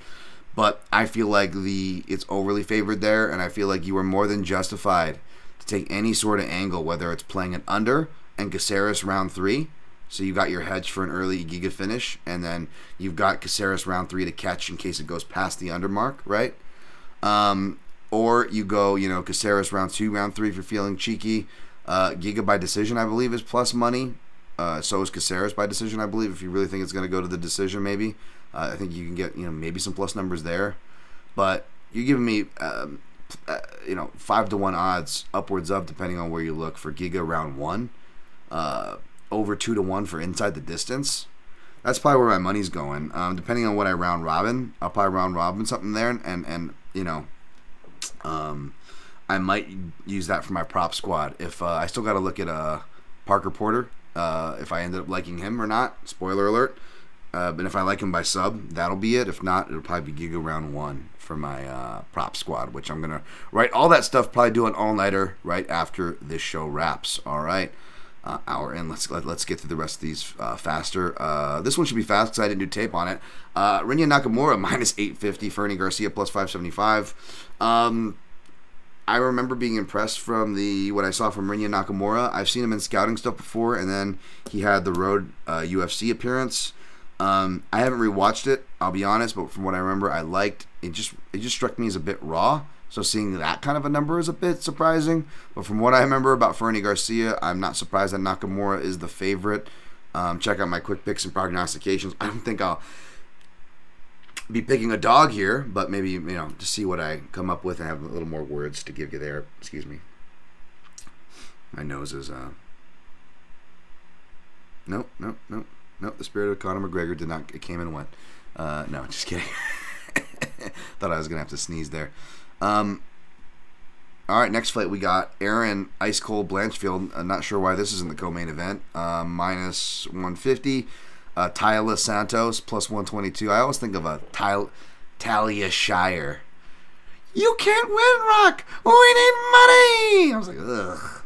but I feel like it's overly favored there, and I feel like you are more than justified to take any sort of angle, whether it's playing an under and Caceres round 3. So you got your hedge for an early Giga finish, and then you've got Caceres round 3 to catch in case it goes past the under mark, right? Or you go, you know, Caceres round 2, round 3 if you're feeling cheeky. Giga by decision, I believe, is plus money. So is Caceres by decision, I believe, if you really think it's going to go to the decision, maybe. I think you can get, you know, maybe some plus numbers there. But you're giving me, 5-1 odds, upwards of, depending on where you look, for Giga round 1. Over 2-1 for inside the distance. That's probably where my money's going. Depending on what I round robin, I'll probably round robin something there, and you know, I might use that for my prop squad. If I still got to look at Parker Porter, if I ended up liking him or not. Spoiler alert. But if I like him by sub, that'll be it. If not, it'll probably be Giga round 1 for my prop squad, which I'm gonna write all that stuff. Probably do an all-nighter right after this show wraps. All right. Hour in. Let's get through the rest of these faster. This one should be fast because I didn't do tape on it. Rinya Nakamura minus 850, Fernie Garcia plus 575. I remember being impressed from what I saw from Rinya Nakamura. I've seen him in scouting stuff before, and then he had the road UFC appearance. I haven't rewatched it, I'll be honest, but from what I remember, I liked it. Just struck me as a bit raw. So seeing that kind of a number is a bit surprising. But from what I remember about Fernie Garcia, I'm not surprised that Nakamura is the favorite. Check out my quick picks and prognostications. I don't think I'll be picking a dog here, but maybe, you know, to see what I come up with and have a little more words to give you there. Excuse me. My nose is... Nope. The spirit of Conor McGregor did not... It came and went. No, just kidding. Thought I was going to have to sneeze there. All right, next fight we got Aaron Ice Cold Blanchfield. I'm not sure why this is in the co-main event. Minus 150. Tyler Santos plus 122. I always think of a Talia Shire. You can't win, Rock. We need money. I was like, ugh.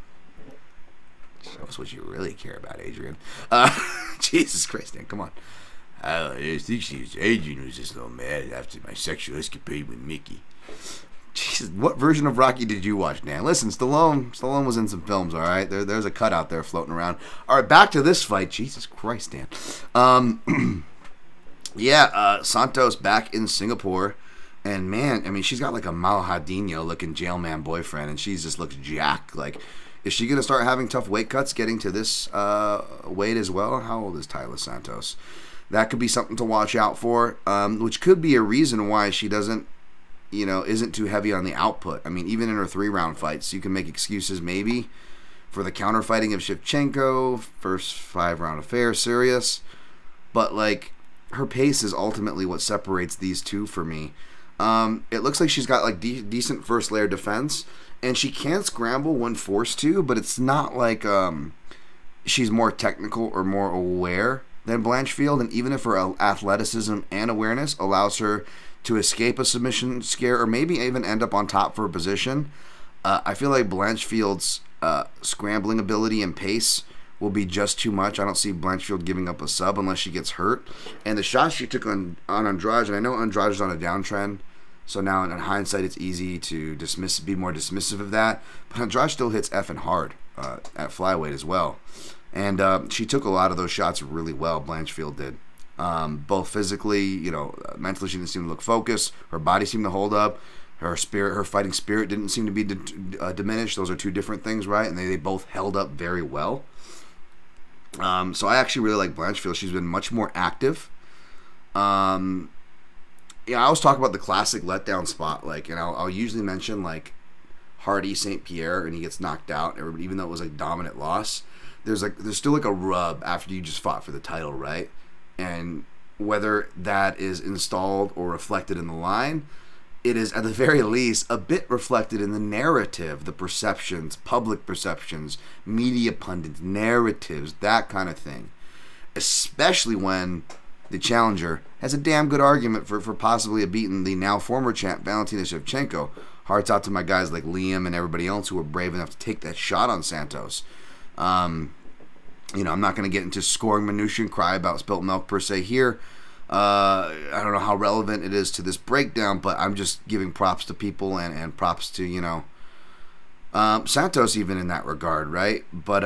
Show us what you really care about, Adrian. Jesus Christ, Dan, come on. I think Adrian was just a little mad after my sexual escapade with Mickey. Jesus, what version of Rocky did you watch, Dan? Listen, Stallone was in some films, all right? There's a cut out there floating around. All right, back to this fight. Jesus Christ, Dan. Santos back in Singapore. And, man, I mean, she's got like a Malhadinho-looking jailman boyfriend, and she just looks jacked. Like, is she going to start having tough weight cuts getting to this weight as well? How old is Tyler Santos? That could be something to watch out for, which could be a reason why she isn't too heavy on the output. I mean, even in her 3-round fights, you can make excuses maybe for the counter fighting of Shevchenko, first 5-round affair, serious. But, like, her pace is ultimately what separates these two for me. It looks like she's got, like, decent first layer defense, and she can scramble when forced to, but it's not like she's more technical or more aware than Blanchfield, and even if her athleticism and awareness allows her to escape a submission scare or maybe even end up on top for a position, I feel like Blanchfield's scrambling ability and pace will be just too much. I don't see Blanchfield giving up a sub unless she gets hurt. And the shots she took on Andrade, and I know Andrade is on a downtrend, so now in hindsight it's easy to be more dismissive of that, but Andrade still hits effing hard at flyweight as well. And she took a lot of those shots really well, Blanchfield did. Both physically, mentally she didn't seem to look focused. Her body seemed to hold up. Her fighting spirit didn't seem to be diminished. Those are two different things, right? And they both held up very well. So I actually really like Blanchfield. She's been much more active. I always talk about the classic letdown spot, and I'll usually mention Hardy St. Pierre, and he gets knocked out, even though it was a dominant loss. there's still like a rub after you just fought for the title, right? And whether that is installed or reflected in the line, it is at the very least a bit reflected in the narrative, the perceptions, public perceptions, media pundits, narratives, that kind of thing. Especially when the challenger has a damn good argument for possibly beating the now former champ Valentina Shevchenko. Hearts out to my guys like Liam and everybody else who were brave enough to take that shot on Santos. I'm not going to get into scoring minutiae and cry about spilt milk per se here. I don't know how relevant it is to this breakdown, but I'm just giving props to people and props to, Santos even in that regard, right? But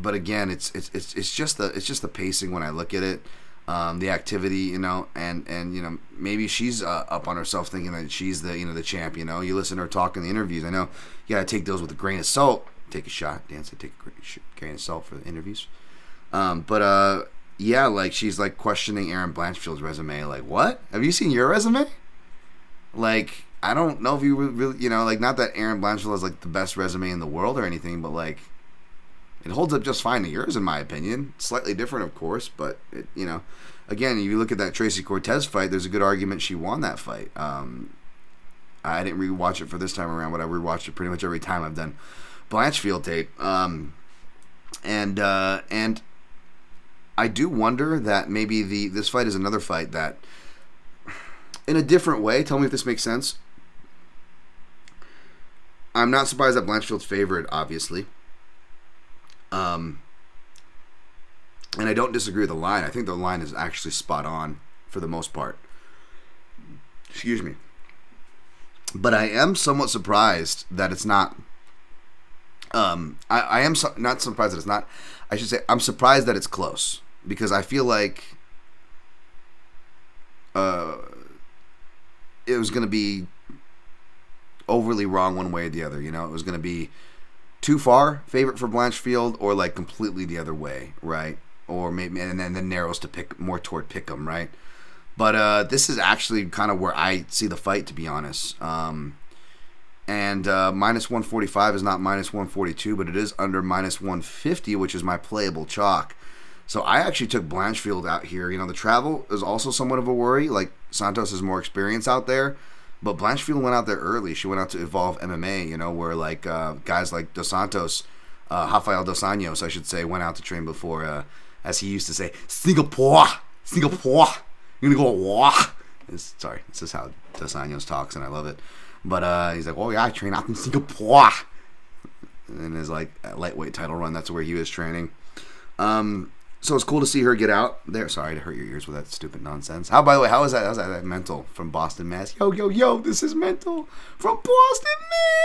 again, it's just the pacing when I look at it. The activity, and maybe she's up on herself thinking that she's the champ. You listen to her talk in the interviews. I know you gotta take those with a grain of salt. Take a shot, Dan said. Take a grain of salt for the interviews. Yeah, like she's like questioning Erin Blanchfield's resume. Like, what? Have you seen your resume? Like, I don't know if you really, like, not that Erin Blanchfield has like the best resume in the world or anything, but like, it holds up just fine to yours, in my opinion. Slightly different, of course, but it, again, if you look at that Tracy Cortez fight, there's a good argument she won that fight. I didn't rewatch it for this time around, but I rewatched it pretty much every time I've done Blanchfield tape. And I do wonder that maybe this fight is another fight that, in a different way, tell me if this makes sense. I'm not surprised that Blanchfield's favored, obviously. And I don't disagree with the line. I think the line is actually spot on for the most part. Excuse me. But I am somewhat surprised that it's not. I am not surprised that it's not. I should say I'm surprised that it's close, because I feel like it was going to be overly wrong one way or the other. It was going to be too far favorite for Blanchfield, or like completely the other way, right? Or maybe, and then narrows to pick more toward Pick'em, right? But this is actually kind of where I see the fight, to be honest. And minus 145 is not minus 142, but it is under minus 150, which is my playable chalk. So I actually took Blanchfield out here. The travel is also somewhat of a worry. Like, Santos has more experience out there, but Blanchfield went out there early. She went out to Evolve MMA, where like guys like Dos Santos, Rafael Dos Anjos, I should say, went out to train before, as he used to say, Singapore. You're going to go, wah. Sorry, this is how Dos Anjos talks, and I love it. But he's like, oh yeah, I train out in Singapore. And his like lightweight title run, that's where he was training. So it's cool to see her get out there. Sorry to hurt your ears with that stupid nonsense. By the way, how's that mental from Boston, Mass? Yo, this is mental from Boston,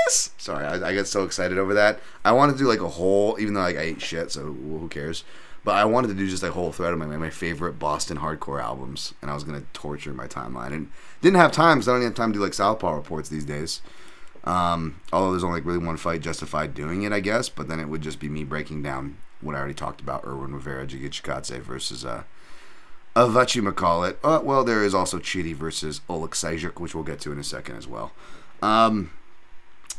Mass. Sorry, I get so excited over that. I wanted to do like a whole, even though like I ate shit, so who cares? But I wanted to do just like a whole thread of my favorite Boston hardcore albums, and I was going to torture my timeline. And didn't have time, because I don't even have time to do like Southpaw reports these days. Although there's only like really one fight justified doing it, I guess. But then it would just be me breaking down what I already talked about, Erwin Rivera, Chikadze-Caceres versus whatchamacallit. Well, there is also Chidi versus Oleksiejczuk, which we'll get to in a second as well.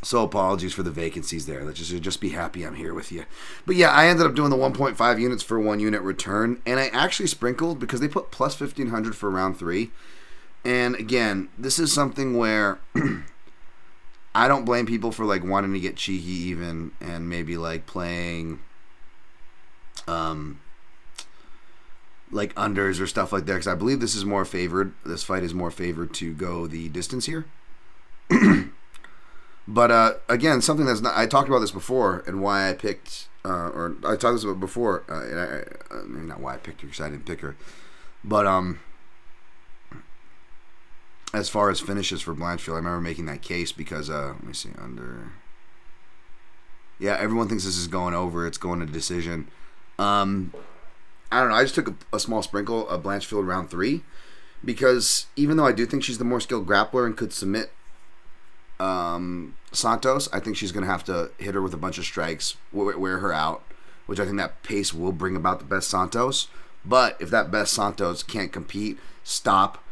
So apologies for the vacancies there. Let's just be happy I'm here with you. But yeah, I ended up doing the 1.5 units for 1 unit return, and I actually sprinkled because they put plus 1,500 for round 3. And again, this is something where I don't blame people for like wanting to get cheeky even, and maybe like playing like unders or stuff like that, because I believe this fight is more favored to go the distance here. But again, something that's not, I talked about this before, and why I picked, or I talked this about before, and maybe not why I picked her, because I didn't pick her, but as far as finishes for Blanchfield, I remember making that case because let me see, under, yeah, everyone thinks this is going over, it's going to decision. I don't know, I just took a small sprinkle of Blanchfield round 3, because even though I do think she's the more skilled grappler and could submit Santos, I think she's going to have to hit her with a bunch of strikes, wear her out, which I think that pace will bring about the best Santos. But if that best Santos can't compete, stop,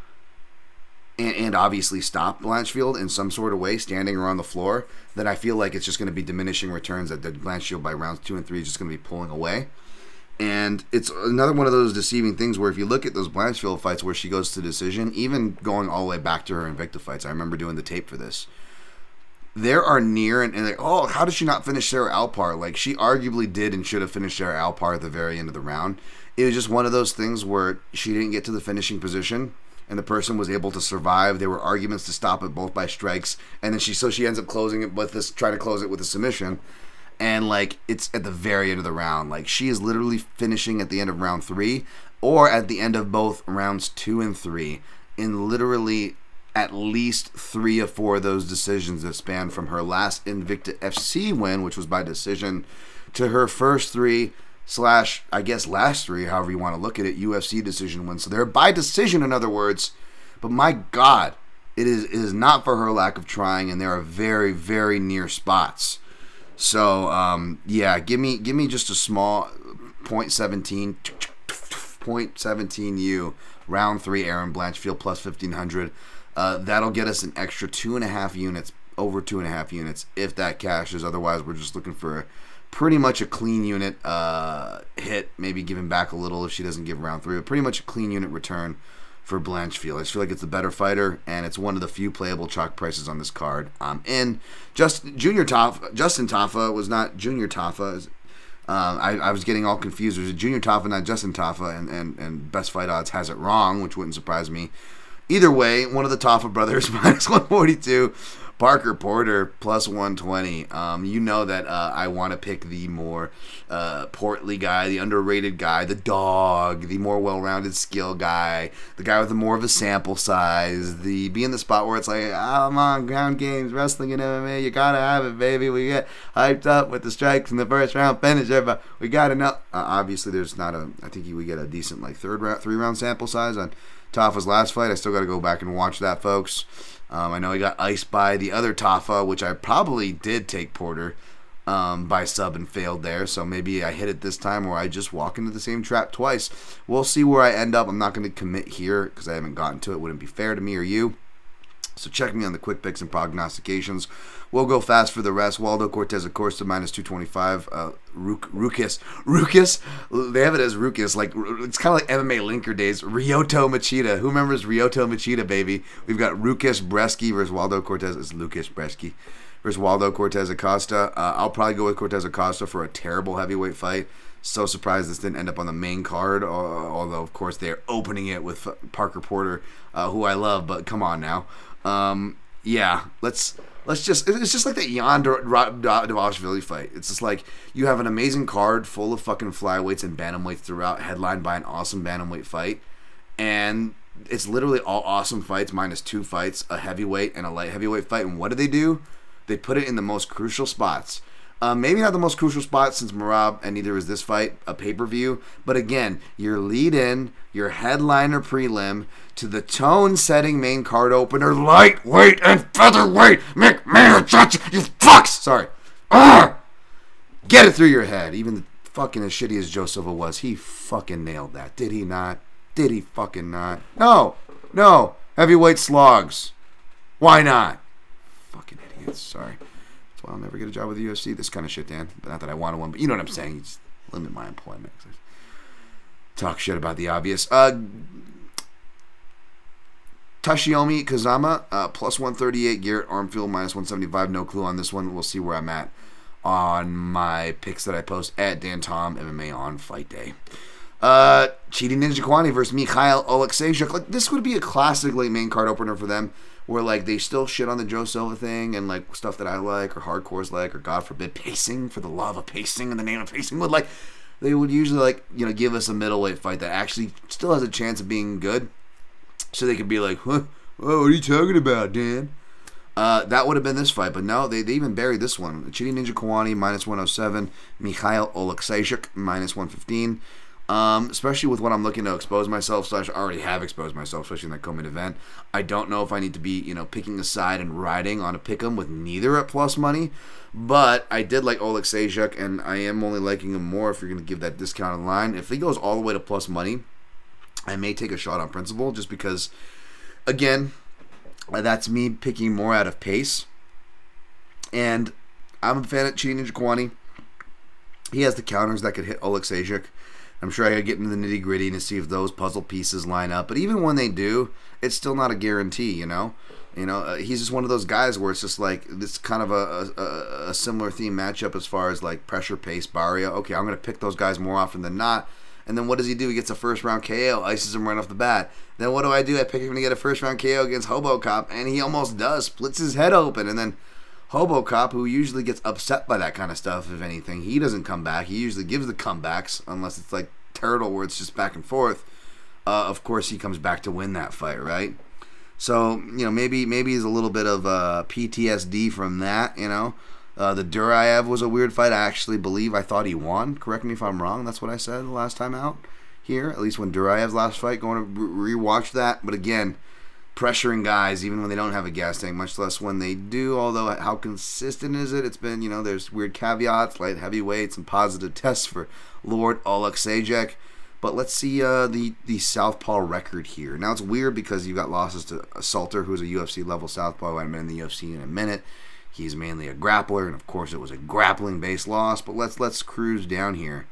and obviously stop Blanchfield in some sort of way, standing or on the floor, then I feel like it's just going to be diminishing returns that Blanchfield by rounds 2 and 3 is just going to be pulling away. And it's another one of those deceiving things where if you look at those Blanchfield fights where she goes to decision, even going all the way back to her Invicta fights, I remember doing the tape for this, there are near and like, oh, how did she not finish Sarah Alpar? Like, she arguably did and should have finished Sarah Alpar at the very end of the round. It was just one of those things where she didn't get to the finishing position, and the person was able to survive. There were arguments to stop it both by strikes, and then she ends up closing it with this, trying to close it with a submission, and like it's at the very end of the round. Like, she is literally finishing at the end of round 3 or at the end of both rounds 2 and 3 in literally at least 3 or 4 of those decisions that span from her last Invicta FC win, which was by decision, to her first 3 / I guess last 3, however you want to look at it, UFC decision wins. So they're by decision, in other words. But my God, it is not for her lack of trying, and there are very, very near spots. So yeah, give me just a small 0.17 U round 3 Erin Blanchfield plus 1500. That'll get us an extra 2.5 units, over 2.5 units, if that cashes. Otherwise, we're just looking for pretty much a clean unit hit, maybe giving back a little if she doesn't give round 3, but pretty much a clean unit return for Blanchfield. I just feel like it's a better fighter, and it's one of the few playable chalk prices on this card. Justin Tafa was not Junior Tafa. I was getting all confused. It was Junior Tafa, not Justin Tafa, and Best Fight Odds has it wrong, which wouldn't surprise me. Either way, one of the Tafa brothers, minus 142. Parker Porter, plus 120. You know that I want to pick the more portly guy, the underrated guy, the dog, the more well-rounded skill guy, the guy with the more of a sample size, be in the spot where it's like, I'm on ground games, wrestling and MMA, you gotta have it, baby. We get hyped up with the strikes in the first round finisher, but we gotta know. Obviously, there's not I think we get a decent like 3-round sample size on Tafa's last fight. I still got to go back and watch that, folks. I know he got iced by the other Tafa, which I probably did take Porter by sub and failed there. So maybe I hit it this time, or I just walk into the same trap twice. We'll see where I end up. I'm not going to commit here because I haven't gotten to it. Wouldn't be fair to me or you. So check me on the quick picks and prognostications. We'll go fast for the rest. Waldo Cortez-Acosta minus 225. Rukas. They have it as Rukas. Like, it's kind of like MMA linker days. Ryota Machida. Who remembers Ryota Machida, baby? We've got Rukas Brzeski versus Waldo Cortez. It's Lucas Brzeski versus Waldo Cortez-Acosta. I'll probably go with Cortez-Acosta for a terrible heavyweight fight. So surprised this didn't end up on the main card. Although, of course, they're opening it with Parker Porter, who I love. But come on now. Yeah, let's just, it's just like that Jan Dvalishvili fight. It's just like you have an amazing card full of fucking flyweights and bantamweights throughout, headlined by an awesome bantamweight fight, and it's literally all awesome fights minus 2 fights, a heavyweight and a light heavyweight fight. And what do? They put it in the most crucial spots. Maybe not the most crucial spot since Merab, and neither is this fight, a pay-per-view. But again, your lead-in, your headliner prelim, to the tone-setting main card opener, lightweight and featherweight McMahon, you fucks! Sorry. Get it through your head. Even fucking as shitty as Joe Silva was, he fucking nailed that. Did he not? Did he fucking not? No. Heavyweight slogs. Why not? Fucking idiots. Sorry. That's why I'll never get a job with the UFC. This kind of shit, Dan. But not that I wanted one, but you know what I'm saying. You just limit my employment. Talk shit about the obvious. Tashiyomi Kazama, plus 138. Garrett-Armfield, minus 175. No clue on this one. We'll see where I'm at on my picks that I post at Dan Tom MMA on Fight Day. Cheating Njokuani versus Njokuani-Oleksiejczuk. Like, this would be a classic late main card opener for them, where like they still shit on the Joe Silva thing and like stuff that I like or hardcores like, or God forbid pacing, for the love of pacing in the name of pacing, would like they would usually like, you know, give us a middleweight fight that actually still has a chance of being good, so they could be like, huh, what are you talking about, Dan? That would have been this fight, but no, they even buried this one. Cheating Njokuani minus 107, Njokuani-Oleksiejczuk minus 115. Especially with what I'm looking to expose myself, / already have exposed myself, especially in that co-main event. I don't know if I need to be, picking a side and riding on a pick'em with neither at plus money, but I did like Oleksiejczuk, and I am only liking him more if you're going to give that discounted line. If he goes all the way to plus money, I may take a shot on principle, just because, again, That's me picking more out of pace. And I'm a fan of Njokuani. He has the counters that could hit Oleksiejczuk. I'm sure I could get into the nitty gritty to see if those puzzle pieces line up. But even when they do, it's still not a guarantee, you know? He's just one of those guys where it's just like this kind of a similar theme matchup as far as like pressure, pace, barrier. Okay, I'm going to pick those guys more often than not. And then what does he do? He gets a first round KO, ices him right off the bat. Then what do? I pick him to get a first round KO against Hobocop, and he almost does, splits his head open. And then Hobocop, who usually gets upset by that kind of stuff, if anything, he doesn't come back. He usually gives the comebacks, unless it's like Turtle where it's just back and forth. Of course, he comes back to win that fight, right? So, maybe he's a little bit of PTSD from that, The Duraev was a weird fight. I thought he won. Correct me if I'm wrong. That's what I said the last time out here. At least when Duraev's last fight, going to rewatch that. But again, pressuring guys even when they don't have a gas tank, much less when they do. Although, how consistent is it? It's been, there's weird caveats, light heavyweights, and positive tests for Lord Oleksiejczuk. But let's see the southpaw record here. Now, it's weird because you've got losses to Salter, who's a UFC-level southpaw who hasn't been in the UFC in a minute. He's mainly a grappler, and of course it was a grappling-based loss. But let's cruise down here.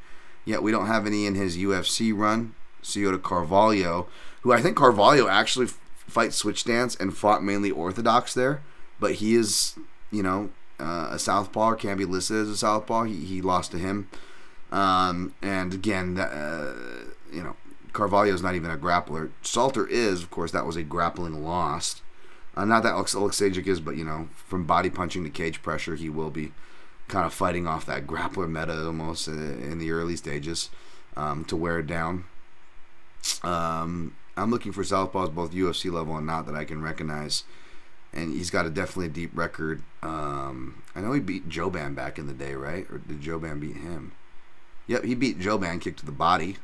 Yet we don't have any in his UFC run. Cioto Carvalho, who I think Carvalho actually fights switch stance and fought mainly orthodox there. But he is, a southpaw, or can be listed as a southpaw. He lost to him. And again, Carvalho is not even a grappler. Salter is, of course, that was a grappling loss. Not that Oleksiejczuk is, but, from body punching to cage pressure, he will be kind of fighting off that grappler meta almost in the early stages to wear it down. I'm looking for southpaws, both UFC level and not, that I can recognize. And he's got a definitely deep record. I know he beat Joban back in the day, right? Or did Joban beat him? Yep, he beat Joban, kick to the body.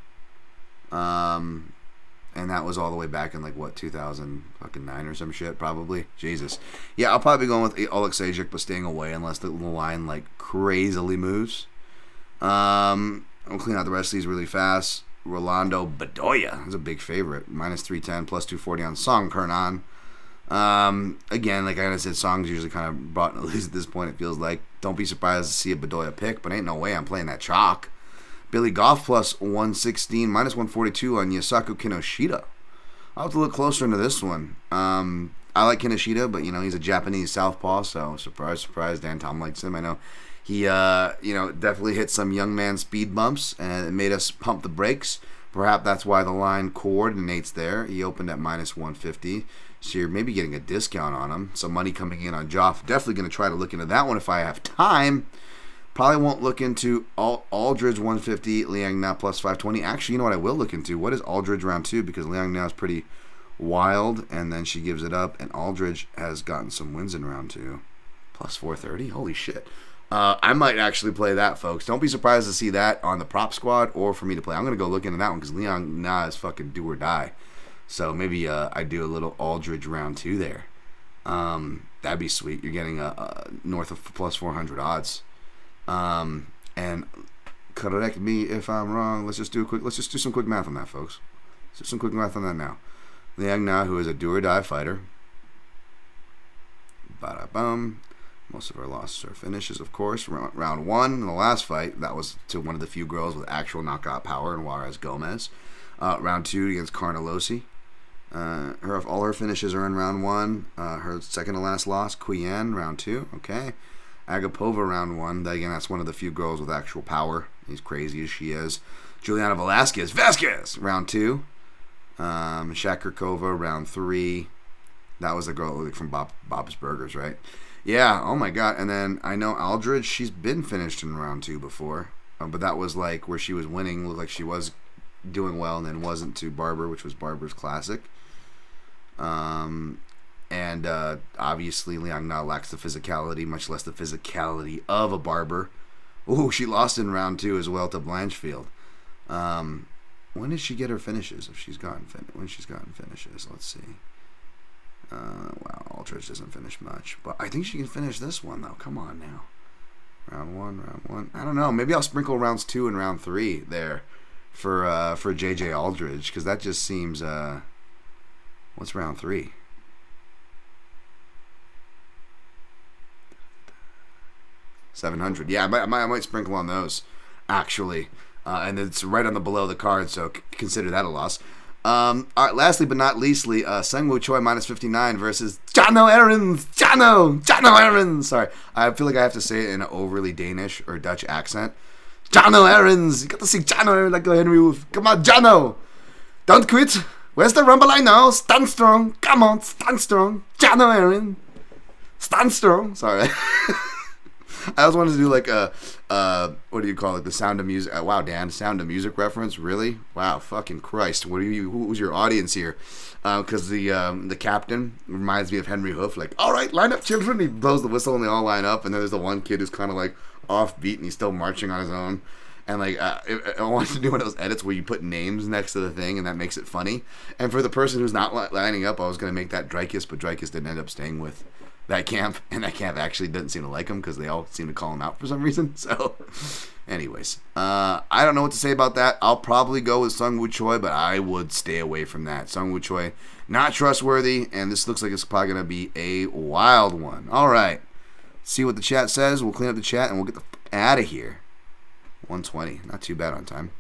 And that was all the way back in 2009 or some shit, probably. Jesus. Yeah, I'll probably be going with Oleksiejczuk, but staying away unless the line crazily moves. I'll clean out the rest of these really fast. Rolando Bedoya is a big favorite. Minus 310, plus 240 on Song-Bedoya. Again, like I said, Song's usually kind of brought at least at this point, it feels like. Don't be surprised to see a Bedoya pick, but ain't no way I'm playing that chalk. Billy Goff plus 116, minus 142 on Yusaku Kinoshita. I'll have to look closer into this one. I like Kinoshita, but, he's a Japanese southpaw, so surprise, surprise, Dan Tom likes him. I know he, definitely hit some young man speed bumps, and it made us pump the brakes. Perhaps that's why the line coordinates there. He opened at minus 150, so you're maybe getting a discount on him. Some money coming in on Joff. Definitely going to try to look into that one if I have time. Probably won't look into Aldridge 150, Liang Na plus 520. Actually, you know what I will look into? What is Aldridge round 2? Because Liang Na is pretty wild, and then she gives it up, and Aldridge has gotten some wins in round 2. Plus 430? Holy shit. I might actually play that, folks. Don't be surprised to see that on the prop squad or for me to play. I'm going to go look into that one because Liang Na is fucking do or die. So maybe I do a little Aldridge round 2 there. That'd be sweet. You're getting north of plus 400 odds. And correct me if I'm wrong. Let's just do some quick math on that, folks. Let's do some quick math on that now. Liang Na, who is a do or die fighter. Ba-da-bum. Most of our losses are finishes, of course. Round 1 in the last fight, that was to one of the few girls with actual knockout power in Juarez Gomez. Round 2 against Carnelossi. All her finishes are in round 1. Her second to last loss, Quyen, round 2. Okay. Agapova, round 1. Again, that's one of the few girls with actual power, as crazy as she is. Juliana Vasquez, round 2. Shakurkova, round 3. That was the girl from Bob's Burgers, right? Yeah, oh my god. And then I know Aldridge, she's been finished in round 2 before. But that was where she was winning, looked like she was doing well, and then wasn't to Barber, which was Barber's classic. And obviously Liang Na lacks the physicality, much less the physicality of a Barber. Ooh, she lost in round 2 as well to Blanchfield. When did she get her finishes? When she's gotten finishes, let's see. Wow, Aldridge doesn't finish much, but I think she can finish this one though. Come on now, round one. I don't know. Maybe I'll sprinkle rounds 2 and round 3 there for JJ Aldridge, because that just seems. What's round 3? 700. Yeah, I might sprinkle on those, actually. And it's right on the below the card, so consider that a loss. All right, lastly but not leastly, Seungwoo Choi minus 59 versus Choi-Errens. Choi-Errens. Sorry, I feel like I have to say it in an overly Danish or Dutch accent. Choi-Errens. You got to see Choi-Errens like a Henry Wolf. Come on, Jono. Don't quit. Where's the rumble I know? Stand strong. Come on, stand strong. Choi-Errens. Stand strong. Sorry. I also wanted to do like a, what do you call it? The Sound of Music. Wow, Dan, Sound of Music reference? Really? Wow, fucking Christ. Who's your audience here? Because the captain reminds me of Henry Hoof. Like, all right, line up, children. He blows the whistle and they all line up. And then there's the one kid who's kind of like offbeat and he's still marching on his own. And like, I wanted to do one of those edits where you put names next to the thing and that makes it funny. And for the person who's not lining up, I was going to make that Dreykus, but Dreykus didn't end up staying with that camp, and that camp actually doesn't seem to like him because they all seem to call him out for some reason. So, anyways, I don't know what to say about that. I'll probably go with Seungwoo Choi, but I would stay away from that. Seungwoo Choi, not trustworthy, and this looks like it's probably going to be a wild one. All right, see what the chat says. We'll clean up the chat, and we'll get the fuck out of here. 120, not too bad on time.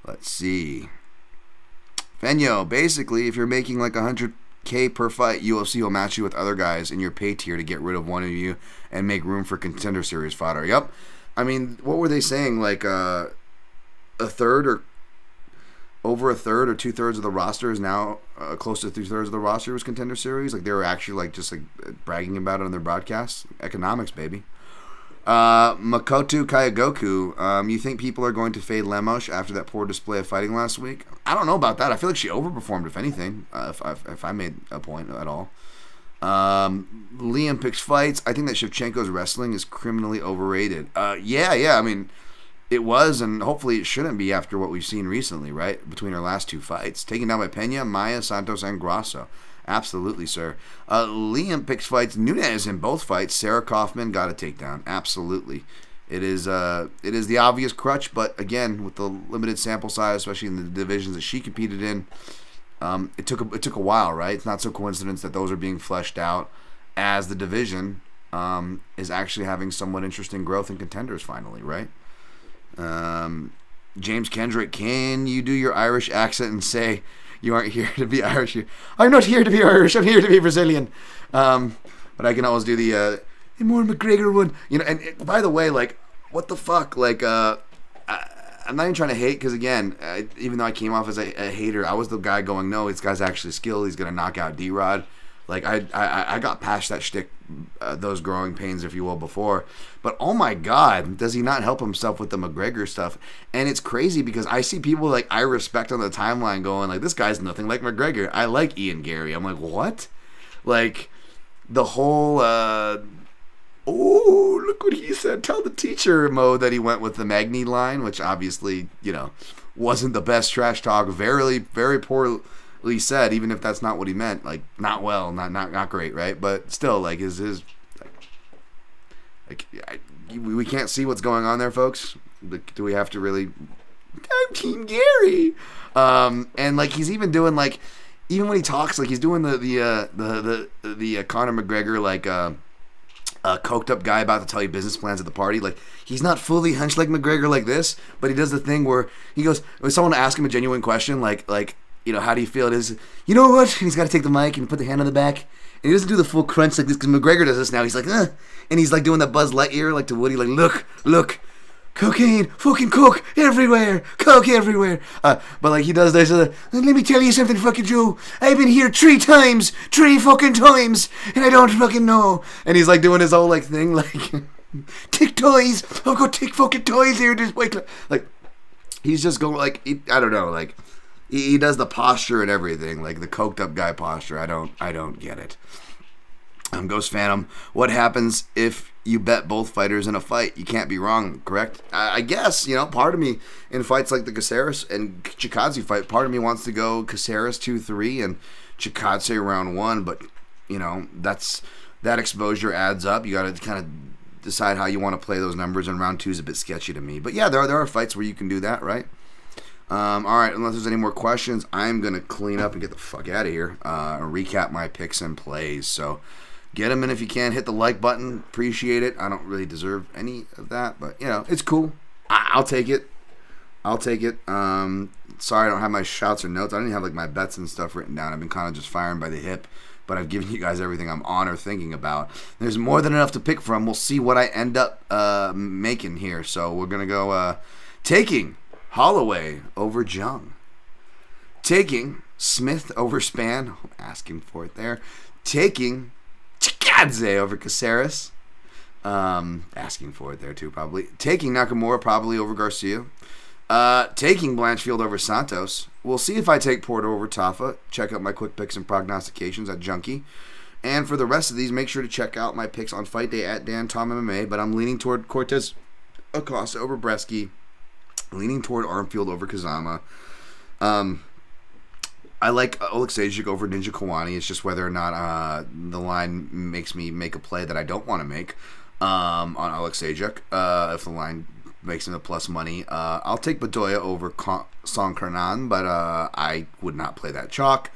Let's see. Fenyo, basically, if you're making like 100K per fight, UFC will match you with other guys in your pay tier to get rid of one of you and make room for contender series fodder. Yep. I mean, what were they saying? Like a third or over a third or 2/3 of the roster is now close to 2/3 of the roster was contender series. Like they were actually like just like bragging about it on their broadcasts. Economics, baby. Makoto Kyogoku, you think people are going to fade Lemos after that poor display of fighting last week? I don't know about that. I feel like she overperformed, if anything, if I made a point at all. Liam picks fights. I think that Shevchenko's wrestling is criminally overrated. Yeah. I mean, it was, and hopefully it shouldn't be after what we've seen recently, right? Between her last two fights. Taken down by Pena, Maya, Santos, and Grasso. Absolutely, sir. Liam picks fights. Nunes in both fights. Sarah Kaufman got a takedown. Absolutely. It is the obvious crutch, but again, with the limited sample size, especially in the divisions that she competed in, it took a while, right? It's not so coincidence that those are being fleshed out as the division is actually having somewhat interesting growth in contenders finally, right? James Kendrick, can you do your Irish accent and say you aren't here to be Irish? I'm not here to be Irish. I'm here to be Brazilian. But I can always do the more McGregor one. You know, and by the way, like, what the fuck? Like, I'm not even trying to hate because, again, even though I came off as a hater, I was the guy going, no, this guy's actually skilled. He's going to knock out D-Rod. Like, I got past that shtick, those growing pains, if you will, before. But, oh, my God, does he not help himself with the McGregor stuff? And it's crazy because I see people, like, I respect on the timeline going, like, this guy's nothing like McGregor. I like Ian Gary. I'm like, what? Like, the whole, oh, look what he said. Tell the teacher mode that he went with the Magni line, which obviously, you know, wasn't the best trash talk. Very, very poorly said, even if that's not what he meant. Like, not well, not great, right? But still, like, we can't see what's going on there, folks. Do we have to really? I'm Team Gary. And like he's even doing like, even when he talks, like he's doing the Conor McGregor like coked up guy about to tell you business plans at the party. Like he's not fully hunched like McGregor like this, but he does the thing where he goes when someone asks him a genuine question, like you know, how do you feel? It is, you know what? And he's got to take the mic and put the hand on the back. And he doesn't do the full crunch like this because McGregor does this now. He's like, and he's like doing that Buzz Lightyear like to Woody, like, look, cocaine, fucking coke everywhere, coke everywhere. But like he does this, let me tell you something, fucking Joe. I've been here 3 fucking times, and I don't fucking know. And he's like doing his whole like thing, like, take toys. I'll go take fucking toys here. Just wait, like he's just going like, I don't know, like. He does the posture and everything, like the coked up guy posture. I don't get it. Ghost Phantom, what happens if you bet both fighters in a fight? You can't be wrong, correct? I guess, you know, part of me in fights like the Caceres and Chikadze fight, part of me wants to go Caceres 2-3 and Chikadze round 1, but you know, that exposure adds up. You got to kind of decide how you want to play those numbers, and round 2 is a bit sketchy to me. But yeah, there are fights where you can do that, right? All right, unless there's any more questions, I'm going to clean up and get the fuck out of here and recap my picks and plays. So, Get them in if you can. Hit the like button. Appreciate it. I don't really deserve any of that, but, it's cool. I'll take it. Sorry I don't have my shouts or notes. I don't even have, like, my bets and stuff written down. I've been kind of just firing by the hip, but I've given you guys everything I'm on or thinking about. There's more than enough to pick from. We'll see what I end up making here. So we're going to go taking Holloway over Jung. Taking Smith over Spann. I'm asking for it there. Taking Chikadze over Caceres. Asking for it there too, probably. Taking Nakamura probably over Garcia. Taking Blanchfield over Santos. We'll see if I take Porter over Tafa. Check out my quick picks and prognostications at Junkie. And for the rest of these, make sure to check out my picks on Fight Day at Dan Tom MMA. But I'm leaning toward Chikadze-Acosta over Brzeski. Leaning toward Armfield over Kazama. I like Oleksiejczuk over Njokuani. It's just whether or not the line makes me make a play that I don't want to make on Oleksiejczuk. If the line makes him the plus money, I'll take Bedoya over Song-Bedoya, but I would not play that chalk.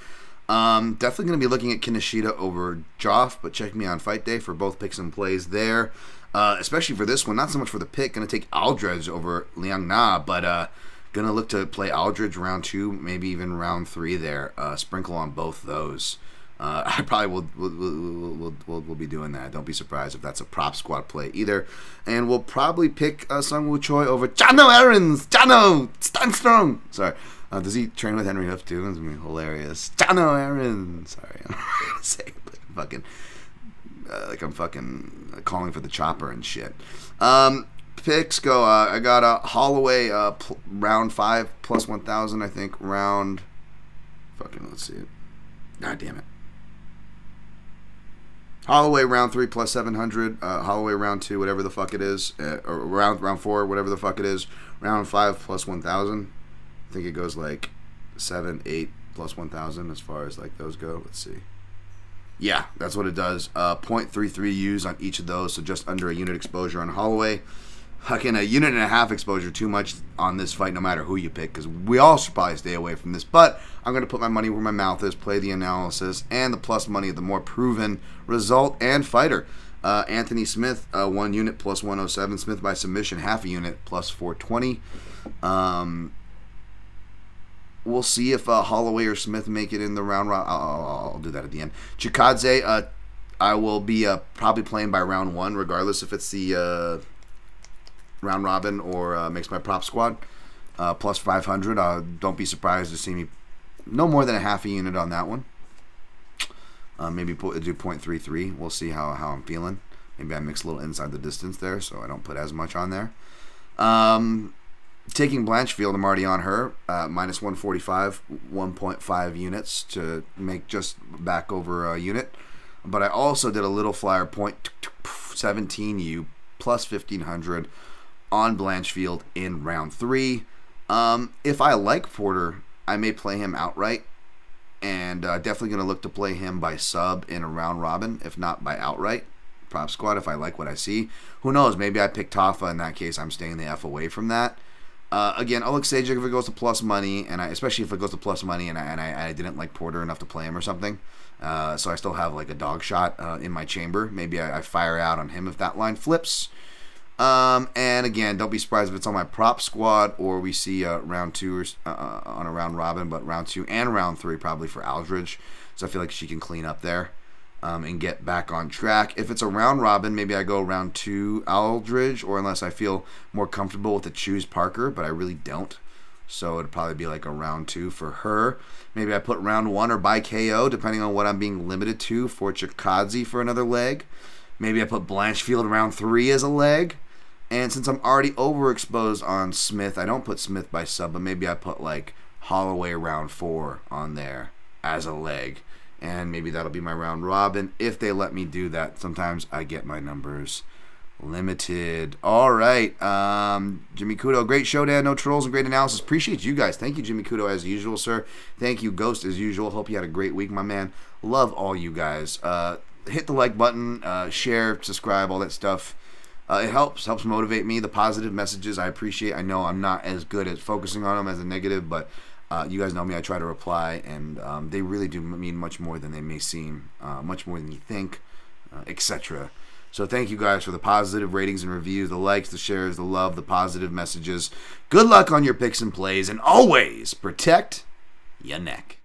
Definitely going to be looking at Kinoshita over Goff, but check me on Fight Day for both picks and plays there. Especially for this one, not so much for the pick. Going to take Aldrich over Liang-Na, but going to look to play Aldrich round 2, maybe even round 3 there. Sprinkle on both those. I probably will be doing that. Don't be surprised if that's a prop squad play either. And we'll probably pick Sungwoo Choi over Choi-Errens. Jano, stand strong. Sorry. Does he train with Henry Hoof too? It's going to be hilarious. Choi-Errens. Sorry. I'm not going to say it, but fucking, I'm fucking calling for the chopper and shit. Picks go. I got a Holloway round 5 plus 1,000. I think round. Let's see it. God damn it. Holloway round 3 plus 700. Holloway round 2, whatever the fuck it is, or round 4, whatever the fuck it is. Round 5 plus 1,000. I think it goes like 7, 8 plus 1,000 as far as like those go. Let's see. Yeah, that's what it does. 0.33 U's on each of those, so just under a unit exposure on Holloway. Fucking a unit and a half exposure too much on this fight, no matter who you pick, because we all should probably stay away from this. But I'm going to put my money where my mouth is, play the analysis, and the plus money of the more proven result and fighter. Anthony Smith, 1 unit plus 107. Smith by submission, half a unit plus 420. We'll see if Holloway or Smith make it in the round. I'll do that at the end. Chikadze, I will be probably playing by round 1, regardless if it's the round robin or makes my prop squad plus 500. Don't be surprised to see me no more than a half a unit on that one. Maybe do 0.33. We'll see how I'm feeling. Maybe I mix a little inside the distance there, so I don't put as much on there. Taking Blanchfield, I'm already on her. Minus 145, 1.5 units to make just back over a unit. But I also did a little flyer 0.17 plus 1,500 on Blanchfield in round 3. If I like Porter, I may play him outright. And definitely going to look to play him by sub in a round robin, if not by outright. Prop squad, if I like what I see. Who knows? Maybe I pick Tafa. In that case, I'm staying the F away from that. Again, Oleksiejczuk, if it goes to plus money, and especially if it goes to plus money, and I didn't like Porter enough to play him or something, so I still have like a dog shot in my chamber. Maybe I fire out on him if that line flips. And again, don't be surprised if it's on my prop squad or we see round 2 or on a round robin, but round 2 and round 3 probably for Aldrich. So I feel like she can clean up there and get back on track. If it's a round robin, maybe I go round 2 Aldrich, or unless I feel more comfortable with the choose Parker, but I really don't. So it'd probably be like a round 2 for her. Maybe I put round 1 or by KO, depending on what I'm being limited to for Chikadze for another leg. Maybe I put Blanchfield round 3 as a leg. And since I'm already overexposed on Smith, I don't put Smith by sub, but maybe I put like Holloway round 4 on there as a leg. And maybe that'll be my round robin if they let me do that. Sometimes I get my numbers limited. All right. Jimmy Kudo, great showdown, no trolls and great analysis. Appreciate you guys. Thank you, Jimmy Kudo, as usual, sir. Thank you, Ghost, as usual. Hope you had a great week, my man. Love all you guys. Hit the like button, share, subscribe, all that stuff. It helps motivate me. The positive messages I appreciate. I know I'm not as good at focusing on them as a negative, but you guys know me. I try to reply, and they really do mean much more than they may seem, much more than you think. etc. So thank you guys for the positive ratings and reviews, the likes, the shares, the love, the positive messages. Good luck on your picks and plays, and always protect your neck.